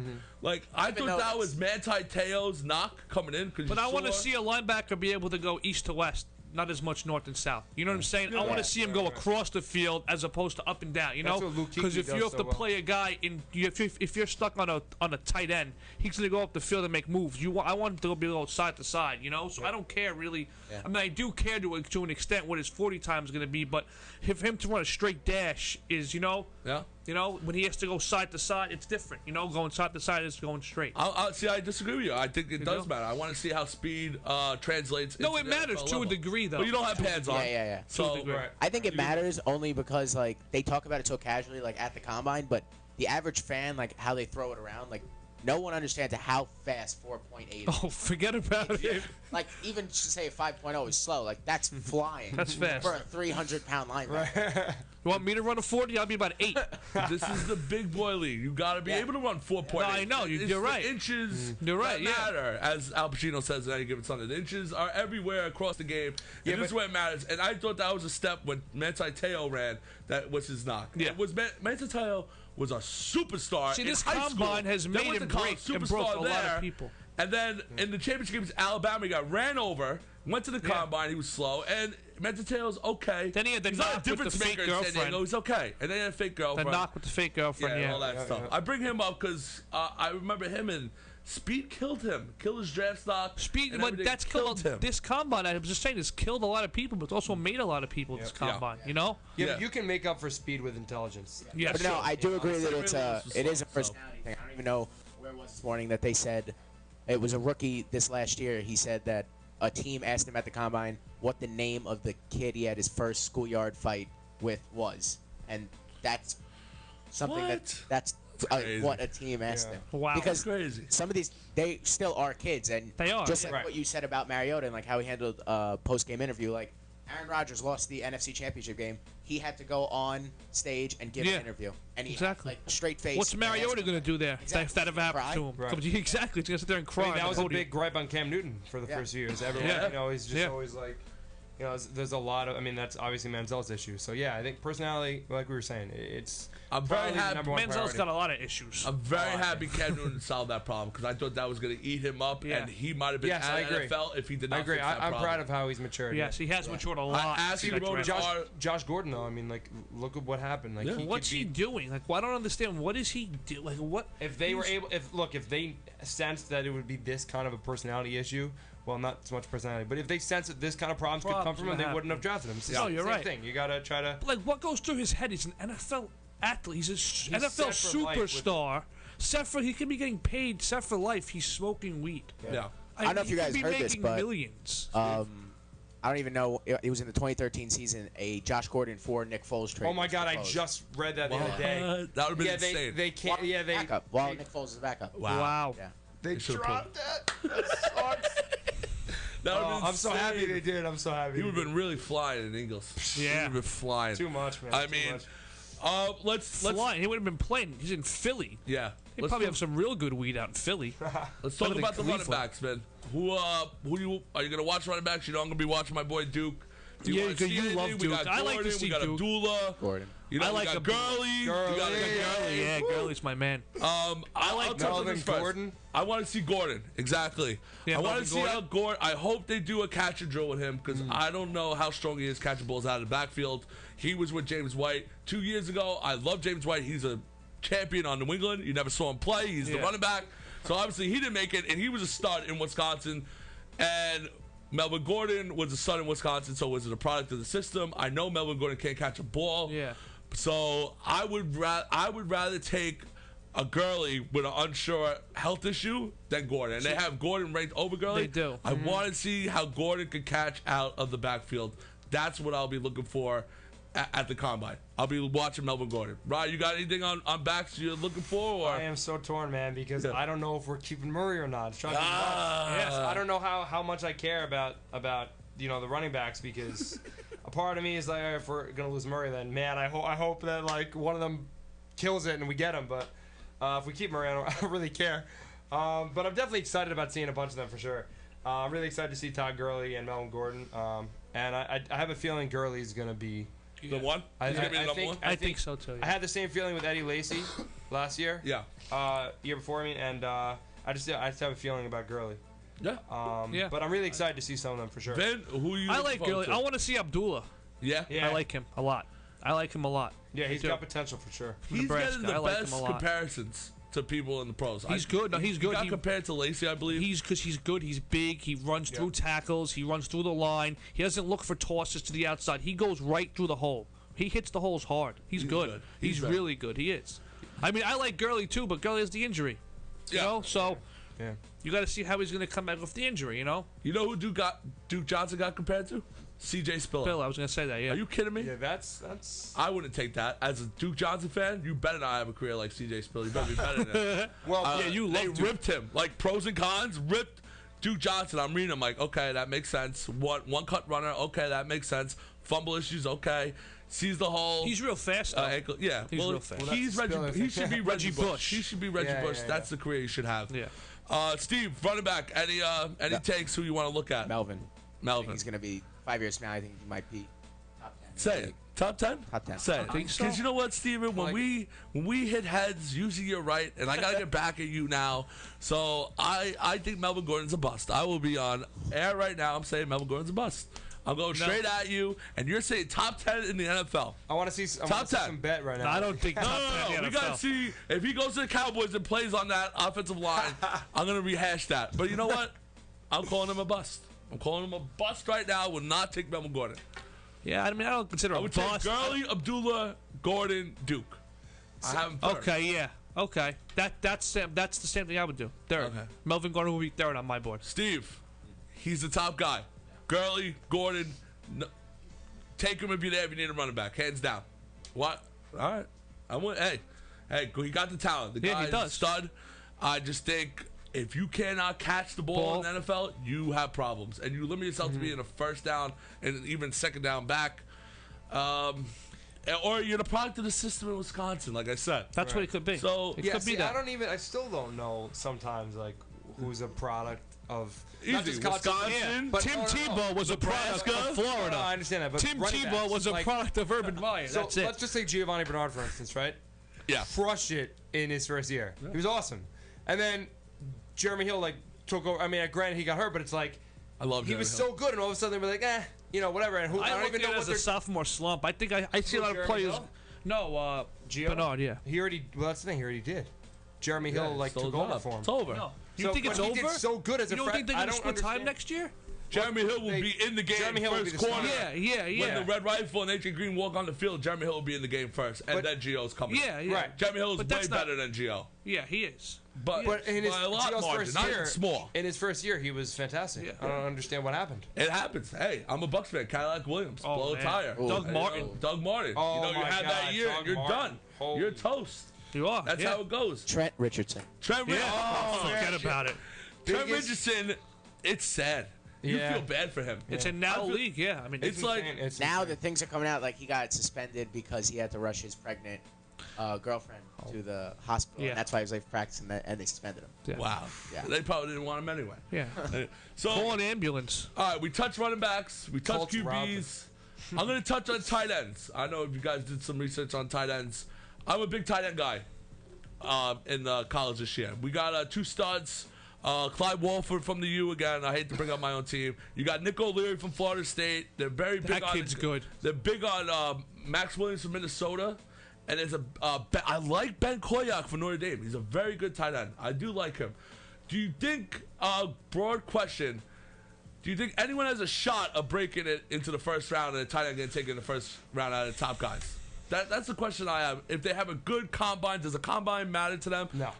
I thought that was Manti Te'o's knock coming in. But I want to see a linebacker be able to go east to west. Not as much north and south. You know what I'm saying? I want to see him go across the field as opposed to up and down. You know, because if you have to play a guy if you're stuck on a tight end, he's gonna go up the field and make moves. I want him to be able side to side. You know, so I don't care really. Yeah. I mean, I do care to an extent what his 40 time is gonna be, but if him to run a straight dash is, You know, when he has to go side to side, it's different. You know, going side to side is going straight. See, I disagree with you. I think it does matter. I want to see how speed translates. No, into it the matters NFL to a level. degree, though. But you don't have pads on. Yeah. So I think it matters only because like they talk about it so casually, like at the combine, but the average fan, like how they throw it around, like no one understands how fast 4.8 is. Oh, forget about it. Like even to say 5.0 is slow, like that's flying. That's fast. For a 300-pound linebacker. You want me to run a 40? I'll be about 8. This is the big boy league. You got to be able to run 4.8. No, I know. It's You're the right. Inches You're right, that matter, as Al Pacino says in Any Given Sunday. The inches are everywhere across the game. And this is where it matters. And I thought that was a step when Manti Te'o ran. That was his knock. Yeah. It was Manti Te'o was a superstar. See, in this high combine school. has Then made went him to college, break and superstar broke a lot there. of people. And then in the championship games, Alabama, he got ran over, went to the combine, he was slow, and Manti Te'o's okay. Then he had the He's not a knock with difference the fake maker in San girlfriend. Diego. He's okay. And then he had a fake The girlfriend. knock with the fake girlfriend, and all that stuff. I bring him up because I remember him and Speed killed him. Killed his draft stock. Speed, and but everything. that's killed him. This combine, I was just saying, has killed a lot of people, but it's also made a lot of people. This combine, you know. Yeah, but you can make up for speed with intelligence. Yeah, But no, I do agree that it is a personality thing. I don't even know where it was this morning that they said it was a rookie this last year. He said that a team asked him at the combine what the name of the kid he had his first schoolyard fight with was, and that's something that's what a team asked him. Wow, because that's crazy. Some of these they still are kids, and they are just like what you said about Mariota and like how he handled post-game interview. Like Aaron Rodgers lost the NFC Championship game. He had to go on stage and give an interview, and he had, like straight face. What's Mariota going to do there? Exactly. If that ever happens to him, exactly. He's going to sit there and cry. I mean, that was a big gripe on Cam Newton for the first few years. Everyone, you know, he's just always like, you know, there's a lot of. I mean, that's obviously Manziel's issue. So yeah, I think personality, like we were saying, it's. I'm very happy. Manziel's got a lot of issues. I'm very happy Cam Newton solved that problem because I thought that was going to eat him up, and he might have been Yes, out I of agree. NFL if he did not. I agree. Fix that I'm problem. proud of how he's matured. Yes, he has matured a lot. Josh Gordon, though. I mean, like, look at what happened. Like, what's he doing? Like, well, I don't understand. What is he do? Like, what? If they were able, if they sensed that it would be this kind of a personality issue. Well, not so much personality, but if they sense that this kind of problems could come from him, they wouldn't have drafted him. No, you're right. Thing. You gotta try to. Like, what goes through his head? He's an NFL athlete. He's an NFL superstar. Set for he could be getting paid. Set for life. He's smoking weed. Yeah. I don't know if you guys heard this, but millions. I don't even know. It was in the 2013 season. A Josh Gordon for Nick Foles trade. Oh my God! I just read that the other day. That would have been insane. They can't. They backup. Well, Nick Foles is backup. Wow. Yeah. They dropped that. That sucks. I'm so happy they did. I'm so happy. He would have been really flying in Eagles. Yeah. He would have been flying. Too much, man. I mean, let's flying. He would have been playing. He's in Philly. Yeah. He'd probably have some real good weed out in Philly. Let's talk about the running backs, man. Who are you gonna watch running backs? You know I'm gonna be watching my boy Duke. You love Duke. We got I like to Gordon, see we got Duke. Abdullah. Gordon. You know, I like we got Gurley. Gurley. Yeah, Gurley's my man. I like Melvin Gordon. I want to see Gordon. Exactly. Yeah, I want to Melvin see how Gordon. I hope they do a catch and drill with him because I don't know how strong he is catching balls out of the backfield. He was with James White 2 years ago. I love James White. He's a champion on New England. You never saw him play. He's the running back. So obviously he didn't make it, and he was a stud in Wisconsin. And Melvin Gordon was a stud in Wisconsin, so was it a product of the system? I know Melvin Gordon can't catch a ball. Yeah. So I would rather take a Gurley with an unsure health issue than Gordon. And they have Gordon ranked over Gurley. They do. I want to see how Gordon could catch out of the backfield. That's what I'll be looking for at the combine. I'll be watching Melvin Gordon. Ryan, you got anything on backs you're looking for? Or? I am so torn, man, because I don't know if we're keeping Murray or not. Yes, I don't know how much I care about the running backs because a part of me is like, if we're gonna lose Murray, then man, I hope that like one of them kills it and we get him. But if we keep Murray, I don't really care. But I'm definitely excited about seeing a bunch of them for sure. I'm really excited to see Todd Gurley and Melvin Gordon. And I have a feeling Gurley's gonna be. The one? I think so too. Yeah. I had the same feeling with Eddie Lacy last year. Yeah. Year before me, and I just have a feeling about Gurley. Yeah. But I'm really excited to see some of them for sure. Ben, who you? I like Gurley. I want to see Abdullah. Yeah. I like him a lot. Yeah, he's got potential for sure. He's Nebraska. getting the like best him a lot. comparisons to people in the pros. He's good. No, he's good. He got compared to Lacy, I believe. Because he's good. He's big. He runs through tackles. He runs through the line. He doesn't look for tosses to the outside. He goes right through the hole. He hits the holes hard. He's good. He's really good. He is. I mean, I like Gurley too, but Gurley has the injury. You know, so you got to see how he's going to come back with the injury. You know. You know who Duke Johnson got compared to? C.J. Spiller. Bill, I was going to say that. Yeah. Are you kidding me? Yeah, that's. I wouldn't take that. As a Duke Johnson fan, you better not have a career like C.J. Spiller. You better be better than him. Well, they ripped him. Like, pros and cons, ripped Duke Johnson. I'm reading. I'm like, okay, that makes sense. One cut runner, okay, that makes sense. Fumble issues, okay. Sees the hole. He's real fast, though. Ankle, yeah. He's real fast. He's he should be Reggie Bush. He should be Reggie Bush. Yeah. That's the career he should have. Yeah. Steve, running back. Any takes who you want to look at? Melvin. I think he's going to be 5 years from now. I think he might be top 10. Say it. Top 10? Top 10. Say it. Because you know what, Steven? When we hit heads, usually you're right, and I got to get back at you now. So I think Melvin Gordon's a bust. I will be on air right now. I'm saying Melvin Gordon's a bust. I'm going straight at you, and you're saying top 10 in the NFL. I want to see some bet right now. No, I don't think top 10 No. We got to see if he goes to the Cowboys and plays on that offensive line. I'm going to rehash that. But you know what? I'm calling him a bust. I'm calling him a bust right now. Will not take Melvin Gordon. Yeah, I mean, I don't consider him a bust. Take Gurley, Abdullah, Gordon, Duke. I have him third. Okay, yeah. Okay. That's the same thing I would do. Third. Okay. Melvin Gordon will be third on my board. Steve, he's the top guy. Gurley, Gordon, take him if you're there if you need a running back. Hands down. What? All right. Hey, he got the talent. The guy is a stud. I just think if you cannot catch the ball in the NFL, you have problems. And you limit yourself to being a first down and even second down back. Or you're the product of the system in Wisconsin, like I said. That's what it could be. So it could be that. I still don't know sometimes, like, who's a product of not just Wisconsin. But Tim Tebow was a product of Florida. No, I understand that. But Tim Tebow was a product of Urban Meyer. So That's it. Let's just say Giovanni Bernard, for instance, right? Yeah. Crushed it in his first year. Yeah. He was awesome. And then Jeremy Hill, like, took over. I mean, granted, he got hurt, but it's like, I love he was so good, and all of a sudden they were like, whatever. And I don't even know what a sophomore slump. I think I see a lot of players. Hill? No, Bernard, yeah. He already. Well, that's the thing. He already did. Jeremy Hill took over for him. It's over. No. You think it's over? He did so good as a You don't think they're going to split time next year? Jeremy Hill will be in the game first quarter. Yeah. When the Red Rifle and Adrian Green walk on the field, Jeremy Hill will be in the game first, and then Gio's coming. Yeah. Right. Jeremy Hill is way better than Gio. Yeah, he is. But in his by a lot Gio's margin, first not year, small. In his first year, he was fantastic. Yeah. I don't understand what happened. It happens. Hey, I'm a Bucs fan. Cadillac Williams, blow a tire. Doug Martin. Doug Martin. Oh, you have that year, Doug you're Martin. done. Holy. You're toast. You are. That's how it goes. Trent Richardson. Trent Forget about it. Trent Richardson, it's sad. You feel bad for him. It's a now league, yeah. I mean, it's like now that things are coming out, like he got suspended because he had to rush his pregnant girlfriend to the hospital. Yeah. And that's why he was late for practice, and they suspended him. Yeah. wow. Yeah. They probably didn't want him anyway. Yeah. So call an ambulance. All right, we touched running backs. We touched Colts QBs. I'm going to touch on tight ends. I know if you guys did some research on tight ends. I'm a big tight end guy in college this year. We got two studs. Clyde Walford from the U again. I hate to bring up my own team. You got Nick O'Leary from Florida State. They're very big That kid's good. They're big on Max Williams from Minnesota. And there's I like Ben Koyak from Notre Dame. He's a very good tight end. I do like him. Do you think, broad question, do you think anyone has a shot of breaking it into the first round and a tight end getting taken in the first round out of the top guys? That's the question I have. If they have a good combine, does a combine matter to them? No.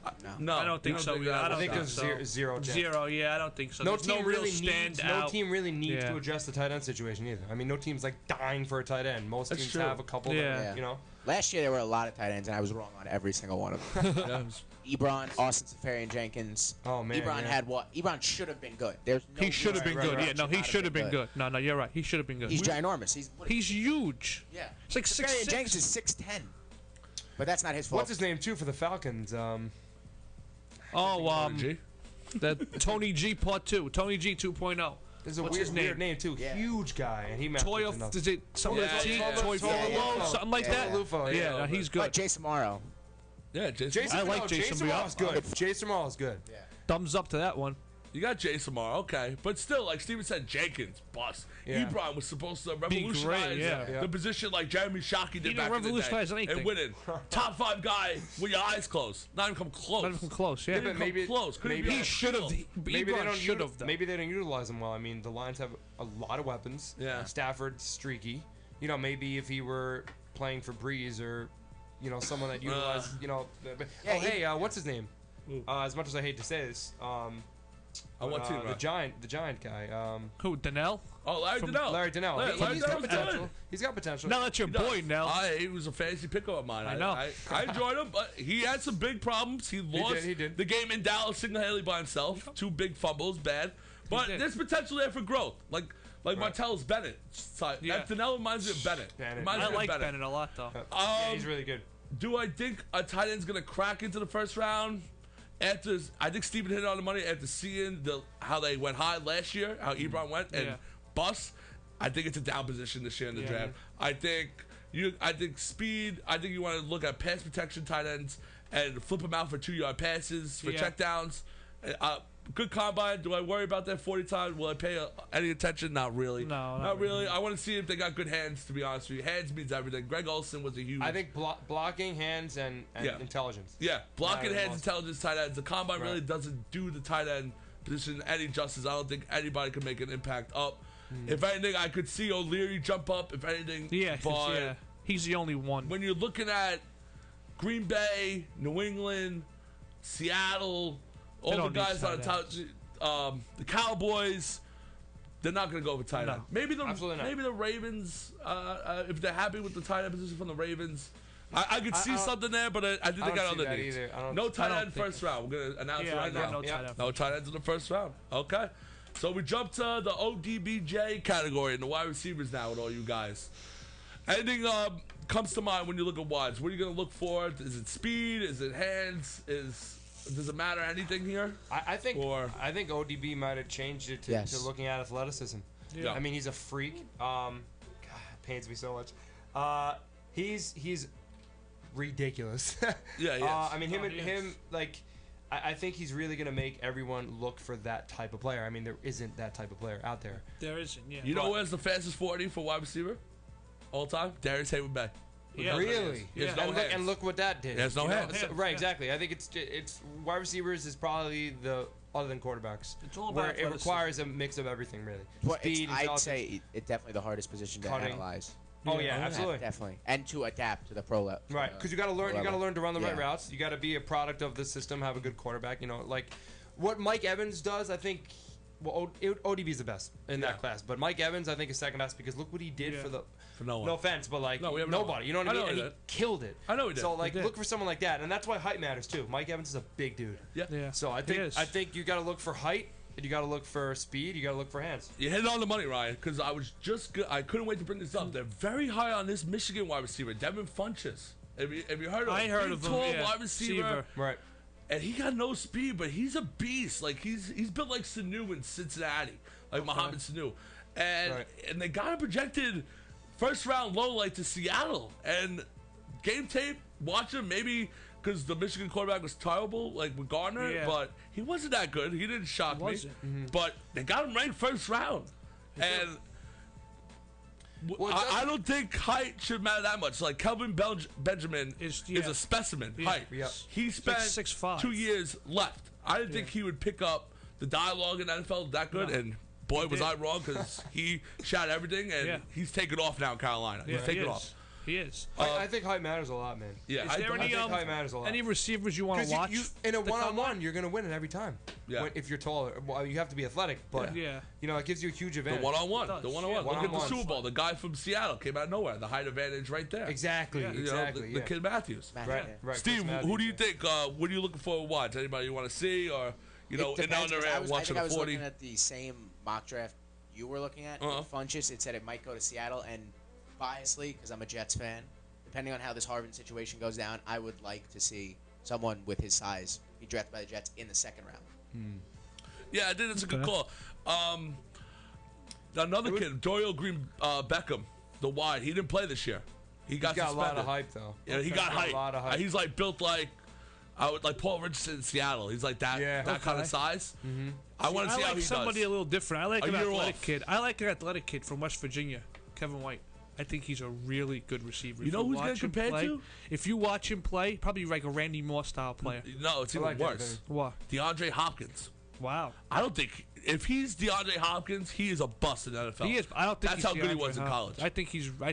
I don't think so. I think there's zero chance. Zero, yeah, I don't think so. No There's team no real really stand needs. out. No team really needs to address the tight end situation either. I mean, no team's like dying for a tight end. Most teams true. have a couple. That, you know. Last year there were a lot of tight ends, and I was wrong on every single one of them. Ebron, Austin Safarian-Jenkins. Oh man, had what? Ebron should have been good. There's no He should have been good. right. Yeah, no, he should have been good. No, you're right. He should have been good. He's ginormous. He's huge. Yeah. It's like 6'6". Jenkins is 6'10". But that's not his fault. What's his name too for the Falcons? The Tony G Part 2. Tony G 2.0. There's a What's weird name too. Yeah. Huge guy, and he matches enough. Is it something like T? Toy something like that? Yeah, no, he's good. Jason Morrow. Yeah, I like Jason Morrow. Jason good. Jason Morrow is good. Yeah. Thumbs up to that one. You got Jason Morrow, okay. But still, like Steven said, Jenkins, bust. Yeah. Ebron was supposed to revolutionize the position like Jeremy Shockey did back in the day. Anything. And winning. Top 5 guy with your eyes closed. Not even come close. Not even close, yeah. But maybe close. Maybe he should have. Maybe they don't should have. Maybe they don't utilize him well. I mean, the Lions have a lot of weapons. Yeah. Stafford's streaky. You know, maybe if he were playing for Breeze or, someone that utilizes, what's his name? As much as I hate to say this, the giant guy. Who, Donnell? Oh, Larry Donnell. He's got potential. He's got potential. No, that's your boy, Nell. He was a fantasy pickup of mine. I know. I enjoyed him, but he had some big problems. He lost the game in Dallas single-handedly by himself. 2 big fumbles, bad. But there's potential there for growth. Like Martellus Bennett. That Donnell reminds me of Bennett. I like Bennett a lot, though. He's really good. Do I think a tight end's going to crack into the first round? I think Steven hit it on the money after seeing how they went high last year, how Ebron went and bust. I think it's a down position this year in the draft. I think speed. I think you want to look at pass protection tight ends and flip them out for 2-yard passes for checkdowns. Good combine. Do I worry about that 40 times? Will I pay any attention? Not really. No, not really. I want to see if they got good hands, to be honest with you. Hands means everything. Greg Olsen was a huge... I think blocking, hands, and intelligence. Yeah, blocking, hands, intelligence, tight ends. The combine really doesn't do the tight end position any justice. I don't think anybody can make an impact up. If anything, I could see O'Leary jump up, if anything. Yeah, he's the only one. When you're looking at Green Bay, New England, Seattle... All the guys on the top, the Cowboys, they're not going to go for tight end. Maybe the Ravens, if they're happy with the tight end position from the Ravens, I could see something there, but I think they got other needs. No tight end first round. We're going to announce it right now. No tight ends in the first round. Okay. So we jump to the ODBJ category in the wide receivers now with all you guys. Anything comes to mind when you look at wides? What are you going to look for? Is it speed? Is it hands? Does it matter anything here? I think ODB might have changed it to looking at athleticism. Yeah. I mean, he's a freak. God, it pains me so much. He's ridiculous. Yeah, he is. I mean, him like, I think he's really gonna make everyone look for that type of player. I mean, there isn't that type of player out there. There isn't. Yeah. You know where's the fastest 40 for wide receiver all time? Darius Hayward-Bay. Yeah, really? And look what that did. There's no hands. Right, exactly. I think it's wide receivers is probably other than quarterbacks. It's all where about it requires a mix of everything, really. Well, I'd say it's definitely the hardest position to analyze. Oh yeah, absolutely, definitely, and to adapt to the pro level. Right, because you got to learn. You got to learn to run the right routes. You got to be a product of the system. Have a good quarterback. Like what Mike Evans does. I think. Well, ODB is the best in that class, but Mike Evans, I think, is second best because look what he did for no one. No offense, but like nobody. You know what I mean? And he killed it. I know he did. So like, look for someone like that, and that's why height matters too. Mike Evans is a big dude. Yeah. So I think you got to look for height. You got to look for speed. You got to look for hands. You hit it on the money, Ryan, because I couldn't wait to bring this up. They're very high on this Michigan wide receiver, Devin Funchess. Have you heard of him? I heard of him. Tall wide receiver. Right. And he got no speed, but he's a beast. Like he's built like Sanu in Cincinnati, like Mohamed Sanu, and they got him projected first round low like to Seattle. And game tape, watch him maybe because the Michigan quarterback was terrible, like with Gardner, but he wasn't that good. He didn't shock me, but they got him ranked first round, and. I don't think height should matter that much. Like Kelvin Benjamin is a specimen. Height. Yeah. He spent 6'5". 2 years left. I didn't think he would pick up the dialogue in the NFL that good. No. And boy, was I wrong because he shot everything and he's taken off now in Carolina. He's taken off. He is. I think height matters a lot, man. Yeah, I think height matters a lot. Any receivers you want to watch? In a one-on-one, you're going to win it every time. Yeah. If you're taller. Well, you have to be athletic, but it gives you a huge advantage. The one-on-one. Look at the Super Bowl. The guy from Seattle came out of nowhere. The height advantage right there. Exactly. The kid Matthews. Right. Steve, who do you think? What are you looking for to watch? Anybody you want to see, or in the under watching I the 40? was looking at the same mock draft you were looking at. Funchess, it said it might go to Seattle, and biasly, because I'm a Jets fan, depending on how this Harvin situation goes down, I would like to see someone with his size be drafted by the Jets in the second round. Yeah, I think it's a good call. Another kid, Dorial Green Beckham, the wide. He didn't play this year. He got suspended. A lot of hype, though. Yeah, he got hype. A lot of hype. He's like built like Paul Richardson in Seattle. He's like that kind of size. Mm-hmm. I want to see how he does. Somebody a little different. I like an athletic kid. I like an athletic kid from West Virginia, Kevin White. I think he's a really good receiver. You know who's going to compare to? If you watch him play, probably like a Randy Moss style player. No, it's even worse. What? DeAndre Hopkins. Wow. I don't think if he's DeAndre Hopkins, he is a bust in the NFL. He is. I don't think that's how good he was in college. I think he's great. I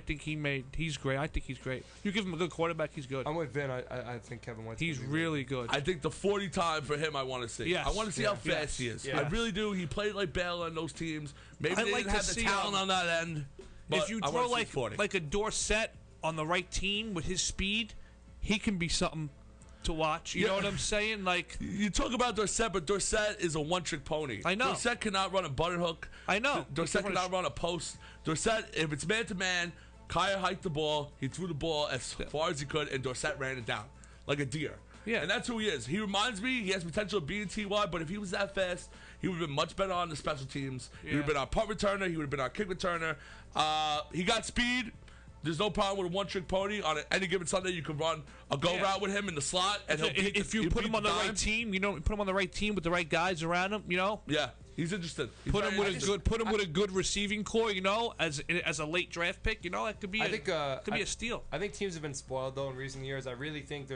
think he's great. You give him a good quarterback, he's good. I'm with Vin. I think Kevin Wentz. He's really good. I think the 40 time for him, I want to see. Yes. I want to see how fast he is. Yes. I really do. He played like Bale on those teams. Maybe they didn't have the talent on that end. If you throw like a Dorsett on the right team with his speed, he can be something to watch. You know what I'm saying? Like, you talk about Dorsett, but Dorsett is a one-trick pony. I know. Dorsett cannot run a button hook. I know. Dorsett cannot run a post. Dorsett, if it's man-to-man, Kaya hiked the ball. He threw the ball as far as he could, and Dorsett ran it down like a deer. Yeah. And that's who he is. He reminds me, he has potential of being T.Y., but if he was that fast, he would have been much better on the special teams. He would have been our punt returner. He would have been our kick returner. He got speed. There's no problem with a one-trick pony. On any given Sunday, you can run a go route with him in the slot, and if you put him on the right team, put him on the right team with the right guys around him, Yeah, he's interested. Put him with a good receiving core, as a late draft pick, that could be. Could be a steal. I think teams have been spoiled though in recent years. I really think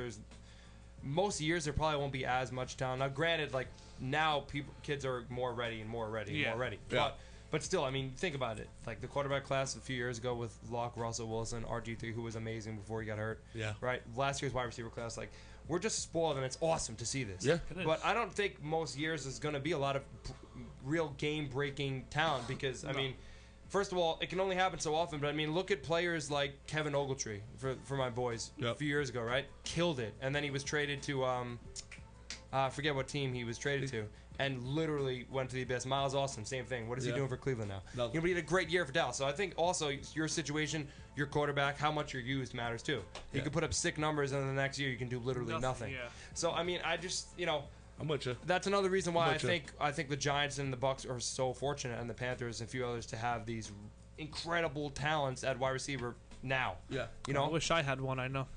most years there probably won't be as much talent. Now, granted, like now kids are more ready. Yeah. But still, I mean, think about it. Like the quarterback class a few years ago with Locke, Russell Wilson, RG3, who was amazing before he got hurt. Yeah. Right? Last year's wide receiver class, like, we're just spoiled, and it's awesome to see this. Yeah. But I don't think most years is going to be a lot of real game-breaking talent because, I mean, first of all, it can only happen so often. But, I mean, look at players like Kevin Ogletree for my boys a few years ago, right? Killed it. And then he was traded to, I forget what team he was traded to. And literally went to the abyss. Miles Austin, same thing. What is he doing for Cleveland now? He had a great year for Dallas. So I think also your situation, your quarterback, how much you're used matters too. You can put up sick numbers, and then the next year you can do literally nothing. Yeah. So I mean, I just I'm with you. That's another reason why I think the Giants and the Bucs are so fortunate, and the Panthers and a few others to have these incredible talents at wide receiver now. Yeah. I wish I had one. I know.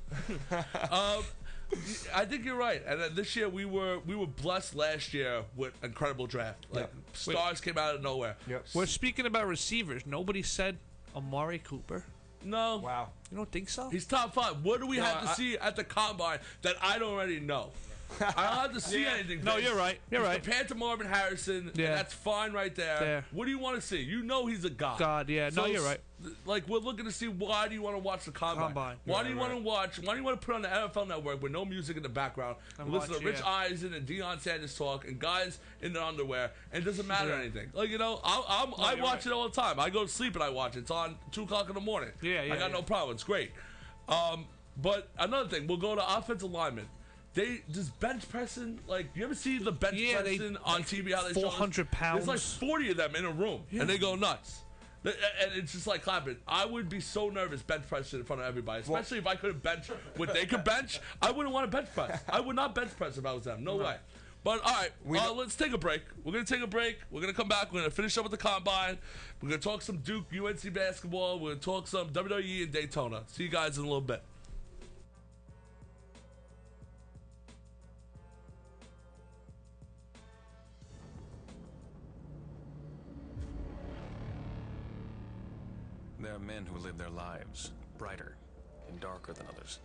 I think you're right. And this year we were blessed last year with incredible draft. Like stars came out of nowhere. Yep. We're speaking about receivers. Nobody said Amari Cooper. No. Wow. You don't think so? He's top 5. What do we have to see at the combine that I don't already know? I don't have to see anything. No, you're right. You're right. Compared to Marvin Harrison, Yeah. that's fine right there. What do you want to see? You know he's a god. God, yeah. No, you're right. Like, we're looking to see, why do you want to watch the combine? Why do you want to watch? Why do you want to put on the NFL Network with no music in the background and listen to Rich Eisen and Deion Sanders talk and guys in their underwear, and it doesn't matter anything? Like, I watch it all the time. I go to sleep and I watch it. It's on 2 o'clock in the morning. I got no problem. It's great. But another thing, we'll go to offensive linemen. They just bench pressing. Like, you ever see the bench pressing on TV? How they 400 pounds. There's like 40 of them in a room, and they go nuts. And it's just like clapping. I would be so nervous bench pressing in front of everybody, especially if I couldn't bench what they could bench. I wouldn't want to bench press. I would not bench press if I was them. No way. But all right, let's take a break. We're gonna take a break. We're gonna come back. We're gonna finish up with the combine. We're gonna talk some Duke UNC basketball. We're gonna talk some WWE and Daytona. See you guys in a little bit. There are men who live their lives brighter and darker than others.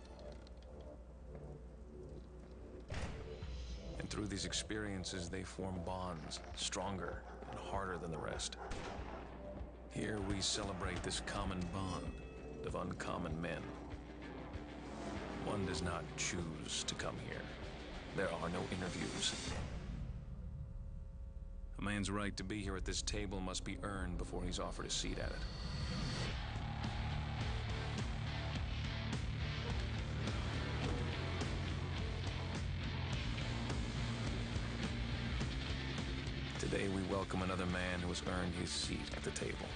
And through these experiences, they form bonds stronger and harder than the rest. Here we celebrate this common bond of uncommon men. One does not choose to come here. There are no interviews. A man's right to be here at this table must be earned before he's offered a seat at it. Today we welcome another man who has earned his seat at the table.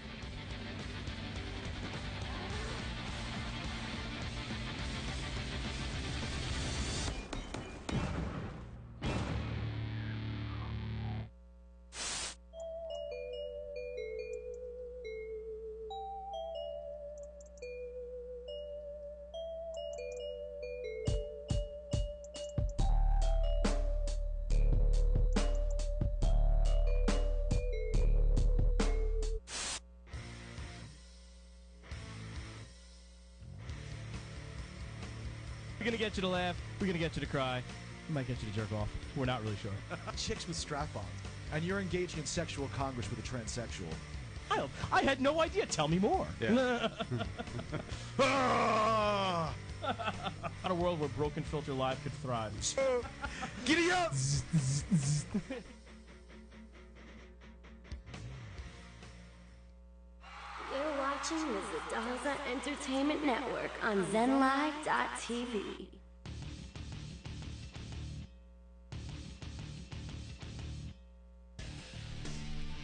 We're going to get you to laugh. We're going to get you to cry. We might get you to jerk off. We're not really sure. Chicks with strap-ons. and you're engaging in sexual congress with a transsexual. I had no idea. Tell me more. Yeah. On a world where Broken Filter Live could thrive. Giddy up! You're watching the Zadaza Entertainment Network on ZenLive.tv.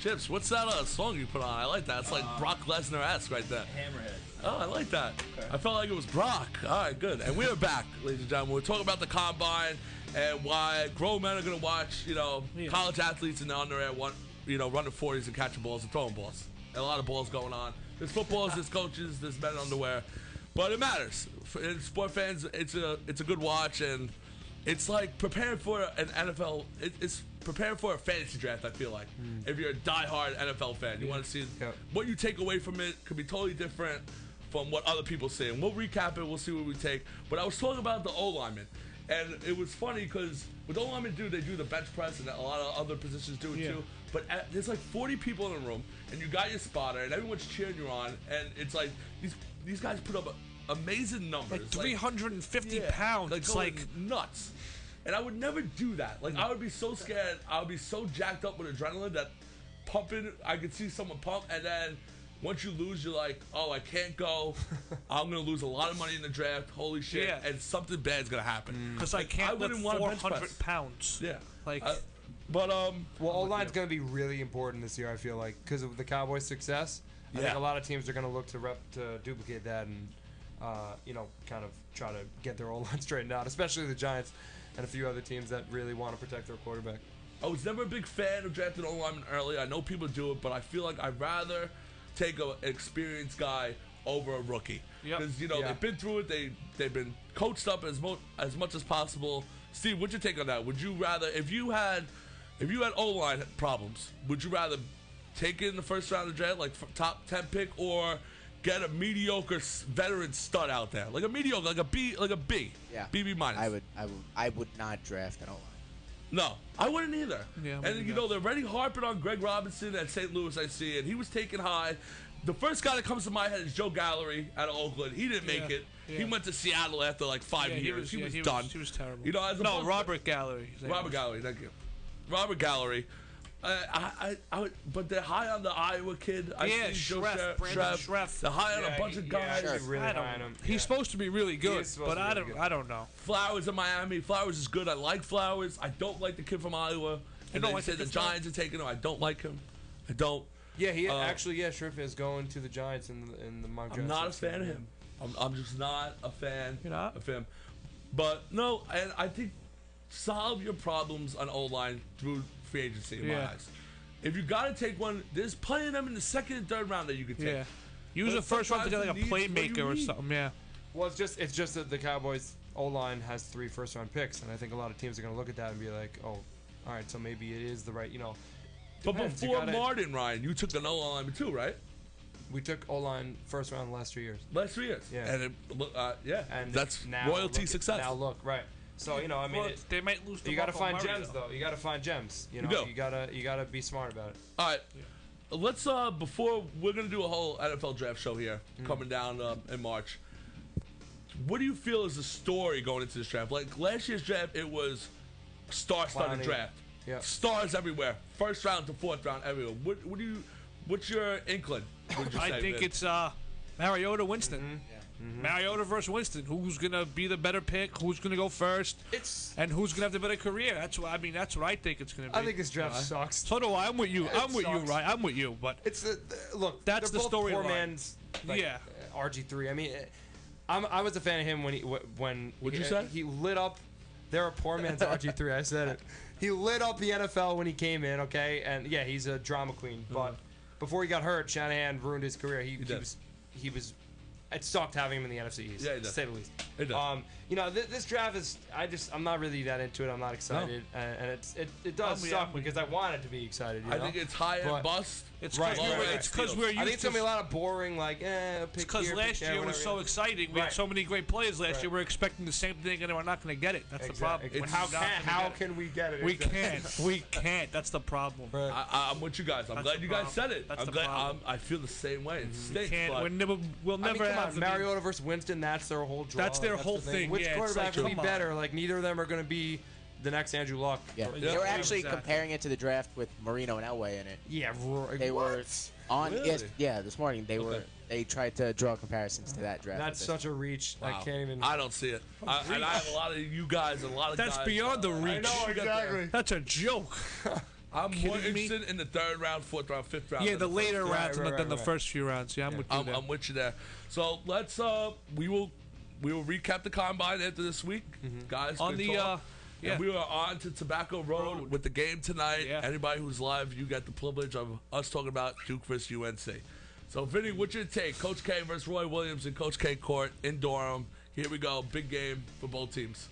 Chips, what's that song you put on? I like that. It's like Brock Lesnar-esque right there. Hammerhead. Oh, I like that. Okay. I felt like it was Brock. All right, good. And we are back, ladies and gentlemen. We're talking about the combine and why grown men are going to watch, college athletes in the underwear run the 40s and catching balls and throwing balls. And a lot of balls going on. There's footballs, there's coaches, there's men in underwear. But it matters. For sport fans, it's a good watch, and it's like preparing for an NFL. It's preparing for a fantasy draft, I feel like. If you're a diehard NFL fan, you want to see what you take away from it could be totally different from what other people say. And we'll recap it, we'll see what we take. But I was talking about the O-linemen, and it was funny because what the O-linemen do, they do the bench press, and a lot of other positions do it too. But there's like 40 people in the room, and you got your spotter, and everyone's cheering you on, and it's like these guys put up amazing numbers. Like 350 pounds. Like nuts. And I would never do that. Like, I would be so scared. I would be so jacked up with adrenaline that pumping, I could see someone pump, and then once you lose, you're like, oh, I can't go. I'm going to lose a lot of money in the draft. Holy shit. Yeah. And something bad's going to happen. Because I can't lift 400 pounds. Yeah. Well, O-line's going to be really important this year, I feel like, because of the Cowboys' success. I think a lot of teams are going to look to duplicate that and, kind of try to get their O-line straightened out, especially the Giants and a few other teams that really want to protect their quarterback. I was never a big fan of drafting O-linemen early. I know people do it, but I feel like I'd rather take an experienced guy over a rookie. Because, they've been through it. They've been coached up as much as possible. Steve, what's your take on that? Would you rather, if you had O-line problems, would you rather take it in the first round of the draft, like top 10 pick, or get a mediocre veteran stud out there, like a mediocre, like a B, Yeah. BB minus? I would not draft an O-line. No, I wouldn't either. Yeah, and they're already harping on Greg Robinson at St. Louis. I see, and he was taken high. The first guy that comes to my head is Joe Gallery out of Oakland. He didn't make it. Yeah. He went to Seattle after like 5 years. He was done. He was terrible. Robert Gallery. Robert Gallery, thank you. Robert Gallery. But they're high on the Iowa kid. Brandon Schreff. They're high on a bunch of guys. He's supposed to be really good, but I don't know. Flowers in Miami. Flowers is good. I like Flowers. I don't like the kid from Iowa. And they say the Giants are taking him. I don't like him. I don't. Yeah, Schreff is going to the Giants in the mock draft. I'm not a fan of him. I'm just not a fan of him. But no, and I think solve your problems on O-line through free agency in my eyes. If you got to take one, there's plenty of them in the second and third round that you could take. Yeah. Use a first round to get like a playmaker or something. Yeah. Well, it's just that the Cowboys O-line has 3 first-round picks, and I think a lot of teams are going to look at that and be like, oh, all right, so maybe it is the right, But before Martin, Ryan, you took an O-line too, right? We took O-line first round the last 3 years. Last 3 years. Yeah. And and that's royalty success. Now look, right. So they might lose. You got to find gems, though. You got to find gems. You gotta be smart about it. All right, let's before we're gonna do a whole NFL draft show here coming down in March. What do you feel is the story going into this draft? Like last year's draft, it was star-studded draft. Yeah. Stars everywhere, first round to fourth round everywhere. What's your inkling? I think it's Mariota Winston. Mariota versus Winston. Who's gonna be the better pick? Who's gonna go first? And who's gonna have the better career? That's what I think it's gonna be. I think this draft sucks. So do I. I'm with you. I'm with you, right? I'm with you. But it's look. That's the story. Poor man's. RG3. I mean, I was a fan of him when What'd you say? He lit up. They're a poor man's RG3. I said it. He lit up the NFL when he came in. Okay, and yeah, he's a drama queen. But before he got hurt, Shanahan ruined his career. He was it sucked having him in the NFC East. Yeah, it to does. say the least. It does. You know, this draft is. I'm not really that into it. I'm not excited, and it does suck because I wanted to be excited. You know? I think it's high and bust. It's Right, because we're used I think it's to. gonna be a lot of boring, like, pick Because here, last pick there, year was whatever. so exciting. We had so many great players last Right. year. We're expecting the same thing, and we're not going to get it. That's the problem. How can we get it? We can't. We can't. That's the problem. I'm with you guys. I'm glad you guys said it. I'm glad. I feel the same way. It stinks. We'll never have Mariota versus Winston. That's their whole draw. That's their whole thing. Which yeah, quarterback like, would be better? Like, neither of them are going to be the next Andrew Luck. Yeah, they were actually comparing it to the draft with Marino and Elway in it. Yeah, they were on. Really? Yeah, this morning they tried to draw comparisons to that draft. That's such a reach. Wow. I can't even. I don't see it. And I have a lot of you guys and a lot of That's guys. beyond the reach. I know, exactly. That's a joke. I'm more interested in the 3rd round, 4th round, 5th round. Yeah, the later rounds rounds than the first few rounds. Yeah, I'm with you there. I'm with you there. So let's we will recap the combine after this week, guys. On good the talk. yeah. And we are on to Tobacco Road with the game tonight. Yeah. Anybody who's live, you get the privilege of us talking about Duke versus UNC. So, Vinny, what's your take? Coach K versus Roy Williams in Coach K court in Durham. Here we go. Big game for both teams.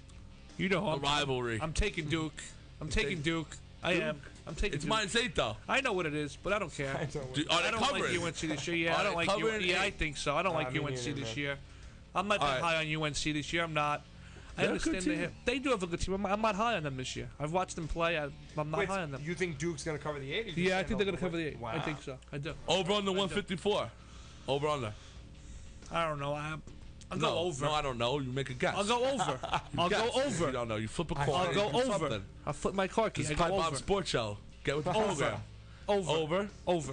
You know, a rivalry. I'm taking Duke. I'm taking Duke. I am. I'm taking It's Duke. -8, though. I know what it is, but I don't care. Are they I don't covering? like UNC this year. Yeah, Are I don't they like covering UNC. Yeah, I 8? think so. I don't like me UNC neither, this man. year. I'm not that high on UNC this year. I'm not. I They're a good understand team. they do have a good team. I'm not high on them this year. I've watched them play. I'm not Wait, high on them. you think Duke's going to cover the 8? Yeah, I think they're going to cover the 8. Wow. I think so. I do. Over on the 154. Over on the. I don't know. I'll No, go over. No, I don't know. You make a guess. I'll go over. I'll go Guess. over. You don't know. You flip a coin. I'll go do over. something. I'll flip my car key. This I is go Pipe Bomb over. Sports Show. Get with the Over. program. Over.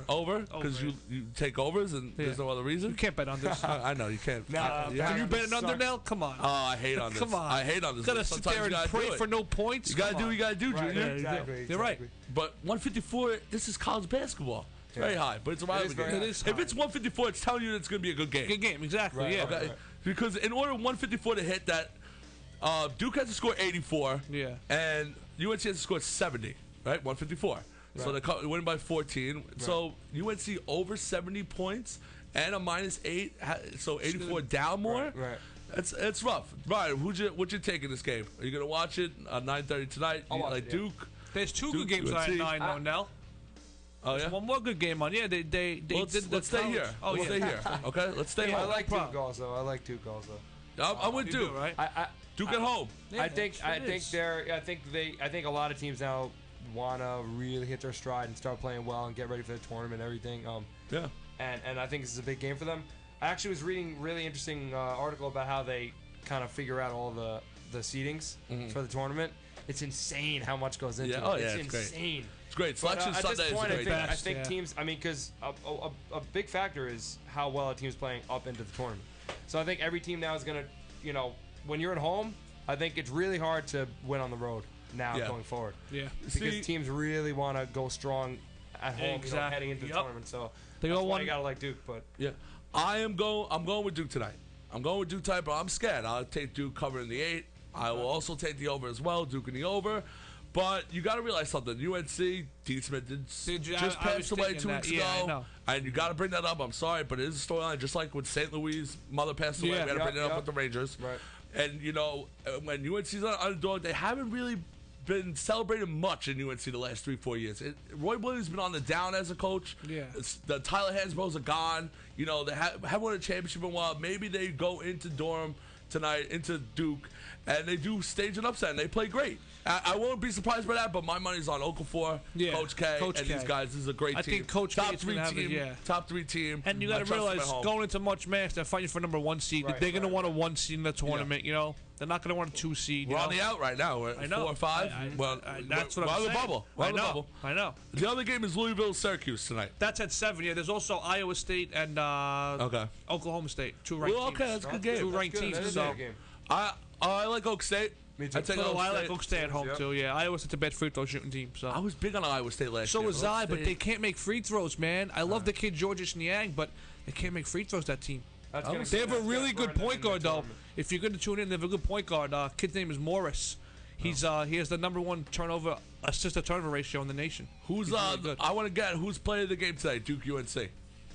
Over. Because Over. you take overs and there's no other reason. You can't bet on this. I know you can't. Nah, Yeah. Are you betting under now? Come on. Oh, I hate on this. Come on. I hate on this. Gotta sit Sometimes there you and gotta pray do it. for no points. You gotta Come do on. what you gotta do, Right, Junior. exactly. You're right. But 154, this is college basketball. It's very high, but it's a rivalry very game. high. It is If high. it's 154, it's telling you that it's going to be a good game. Good game, exactly. Right, yeah. right, Okay? Because in order 154 to hit that, Duke has to score 84. Yeah. And UNC has to score 70, right? 154. So they win by 14. So UNC over 70 points and a -8, so 84 down more. Right. It's rough. Ryan, what you take in this game? Are you going to watch it at 9:30 tonight? I'll watch like it, yeah. Duke? There's two Duke, good games UNC. on 9, though, Nell. Oh, yeah? There's one more good game on. Yeah, they Let's did the stay college. here. Oh, Let's yeah. stay here. Okay? Let's stay Yeah, I home. like problem. Duke also. I'm with You Duke. do, right? Duke at home. Yeah, I think it is. I think a lot of teams now want to really hit their stride and start playing well and get ready for the tournament and everything. Yeah. And I think this is a big game for them. I actually was reading a really interesting article about how they kind of figure out all the seedings for the tournament. It's insane how much goes into Yeah. it. Oh, yeah, it's it's great. insane. It's great. But, Selection at Sunday this is point, a great I day. think yeah. teams. I mean, because a big factor is how well a team's playing up into the tournament. So I think every team now is gonna, when you're at home, I think it's really hard to win on the road now Yeah. going forward. Yeah. Because teams really want to go strong at home, Exactly. heading into the Yep. tournament. So They that's all why want- you gotta like Duke, but Yeah. I'm going with Duke tonight. I'm going with Duke tonight, but I'm scared. I'll take Duke covering the 8. I will also take the over as well, Duke in the over. But you got to realize something. UNC, Dean Smith just passed away 2 weeks Yeah, I ago. know. And you got to bring that up. I'm sorry, but it is a storyline. Just like when St. Louis' mother passed away, Yeah. we got to bring it up Yep. with the Rangers. Right. And, when UNC's an underdog, they haven't really been celebrated much in UNC the last 3-4 years. Roy Williams has been on the down as a coach. Yeah. The Tyler Hansbroughs are gone. They haven't won a championship in a while. Maybe they go into Durham tonight, into Duke, and they do stage an upset, and they play great. I won't be surprised by that, but my money's on Okafor, Yeah, Coach K, Coach and K. these guys. This is a great I team. think Coach top K's 3 gonna have it, team. yeah. Top 3 team. And you I got to trust them realize, at home. going into March Madness, they're fighting for number 1 seed. Right, They're going to right, want a 1 seed in the tournament. They're not going to want a 2 seed. We're on the out right now. We're at I know. 4 or 5. That's we're what I'm on the saying. bubble. We're on the bubble. I know. The other game is Louisville-Syracuse tonight. That's at 7. Yeah, there's also Iowa State and Oklahoma State. 2 ranked teams. Okay, that's a good game. 2 ranked Good. teams. That is a So good game. I like Oak State. Me too. I take So Oak I State. like Oak State at home Yep. too. Yeah, Iowa State's a bad free throw shooting team. So I was big on Iowa State last so year. was Oak I, but State- they can't make free throws, man. I love the kid Georges Niang, but they can't make free throws. That team. That's gonna- They have a that's gonna really good burn them point in the guard though. tournament. If you're going to tune in, they have a good point guard. Kid's name is Morris. He's he has the number 1 assist to turnover ratio in the nation. Who's He's really good. I want to get who's playing the game today. Duke UNC.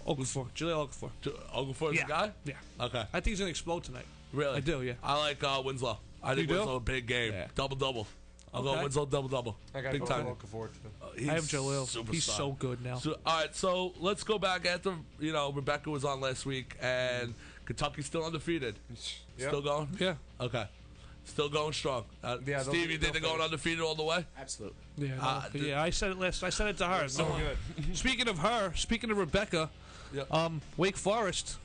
Okafor. Jaleel Okafor. Okafor is Yeah. the guy? Yeah. Okay. I think he's going to explode tonight. Really? I do, yeah. I like Winslow. I think You do? Winslow a big game. Yeah. Double-double. I'll go Okay. Winslow double-double. I got Big time. Okafor too. He's I have Jaleel. superstar. He's so good now. So, all right, so let's go back after, Rebecca was on last week, and Kentucky's still undefeated. Yep. Still going? Yeah. Okay. Still going strong. Yeah, Steve, you think they're going undefeated all the way? Absolutely. Yeah, yeah. I said it I said it to her. So good. Speaking of Rebecca, Wake Forest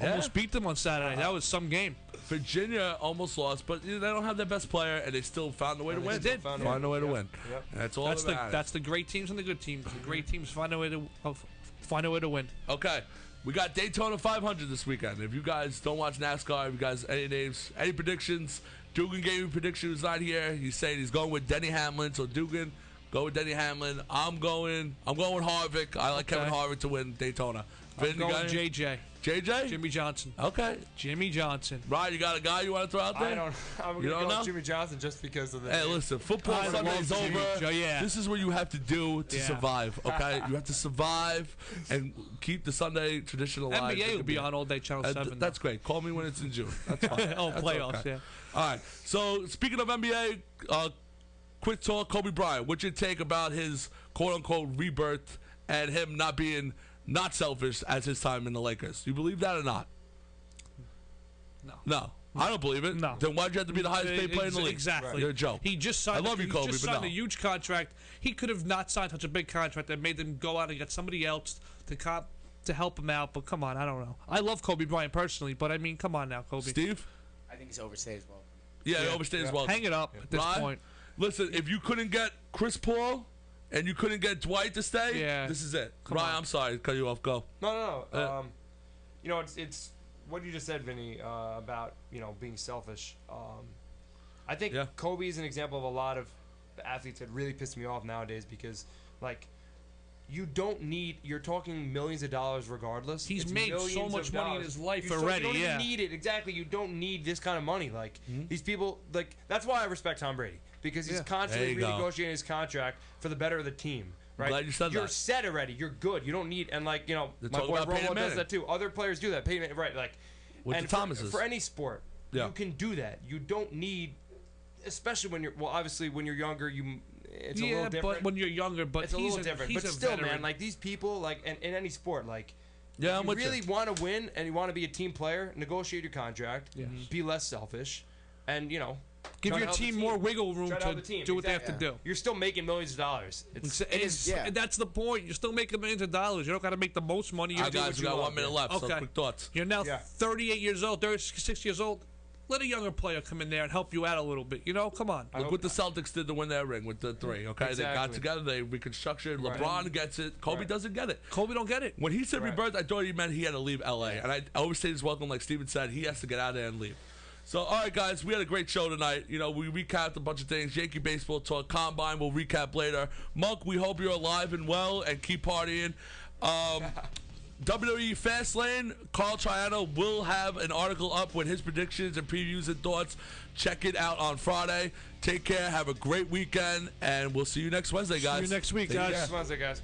almost beat them on Saturday. That was some game. Virginia almost lost, but they don't have their best player, and they still found a way to win. They did. Find a way to win. Yep. That's all That's that matters. that's the great teams and the good teams. The great teams find a way to win. Okay. We got Daytona 500 this weekend. If you guys don't watch NASCAR, if you guys any names, any predictions, Dugan gave me a prediction. He's not here. He's saying he's going with Denny Hamlin. So Dugan, go with Denny Hamlin. I'm going with Harvick. I like Kevin Harvick to win Daytona. I'm going JJ. JJ? Jimmy Johnson. Okay. Jimmy Johnson. Ryan, you got a guy you want to throw out there? I'm going to go with Jimmy Johnson just because of the. Hey, listen, football Sunday's over. Yeah. This is what you have to do to survive, okay? You have to survive and keep the Sunday tradition alive. NBA will be on all day, Channel 7. That's great. Call me when it's in June. That's fine. That's playoffs, okay. yeah. All right. So, speaking of NBA, quick talk, Kobe Bryant. What's your take about his quote-unquote rebirth and him not being not selfish as his time in the Lakers? You believe that or not? No. I don't believe it. No. Then why'd you have to be the highest paid player in the league? Exactly. You're a joke. He just signed. I love you, Kobe, He just but signed no. a huge contract. He could have not signed such a big contract that made them go out and get somebody else to help him out. But come on, I don't know. I love Kobe Bryant personally, but I mean, come on now, Kobe. Steve? I think he's overstayed as well. Yeah, he overstayed as well. Hang it up at this Ryan, point. Listen, if you couldn't get Chris Paul and you couldn't get Dwight to stay, this is it. Ryan, I'm sorry to cut you off. Go. No. It's what you just said, Vinny, about being selfish. I think Kobe is an example of a lot of the athletes that really piss me off nowadays because, you don't need. You're talking millions of dollars regardless. He's made so much money in his life already. You don't need it exactly. You don't need this kind of money. These people. That's why I respect Tom Brady because he's constantly renegotiating his contract for the better of the team. Right? Glad you said You're that. set already. You're good. You don't need my boy Romo does that too. Other players do that. Peyton, right? With and the Thomases. For any sport, you can do that. You don't need, especially when you're obviously when you're younger, it's a little different. But when you're younger, it's a little different. But still, veteran. man, these people, in any sport, I'm if you with really you. want to win and you want to be a team player, negotiate your contract, be less selfish, and give your team more wiggle room to do what they have to do. You're still making millions of dollars. That's the point. You're still making millions of dollars. You don't got to make the most money. You Guys, we got 1 minute left. Okay. So quick thoughts. You're now 38 years old, 36 years old. Let a younger player come in there and help you out a little bit. Come on. Look what the Celtics did to win that ring with the 3. Okay, Exactly. They got together. They reconstructed. LeBron gets it. Kobe doesn't get it. Kobe don't get it. When he said rebirth, I thought he meant he had to leave LA, and I overstayed his welcome. Like Steven said, he has to get out of there and leave. So, all right, guys, we had a great show tonight. We recapped a bunch of things. Yankee baseball talk, combine. We'll recap later. Monk, we hope you're alive and well and keep partying. WWE Fastlane, Carl Triano will have an article up with his predictions and previews and thoughts. Check it out on Friday. Take care. Have a great weekend, and we'll see you next Wednesday, guys. See you next week, Take guys. care. Next Wednesday, guys.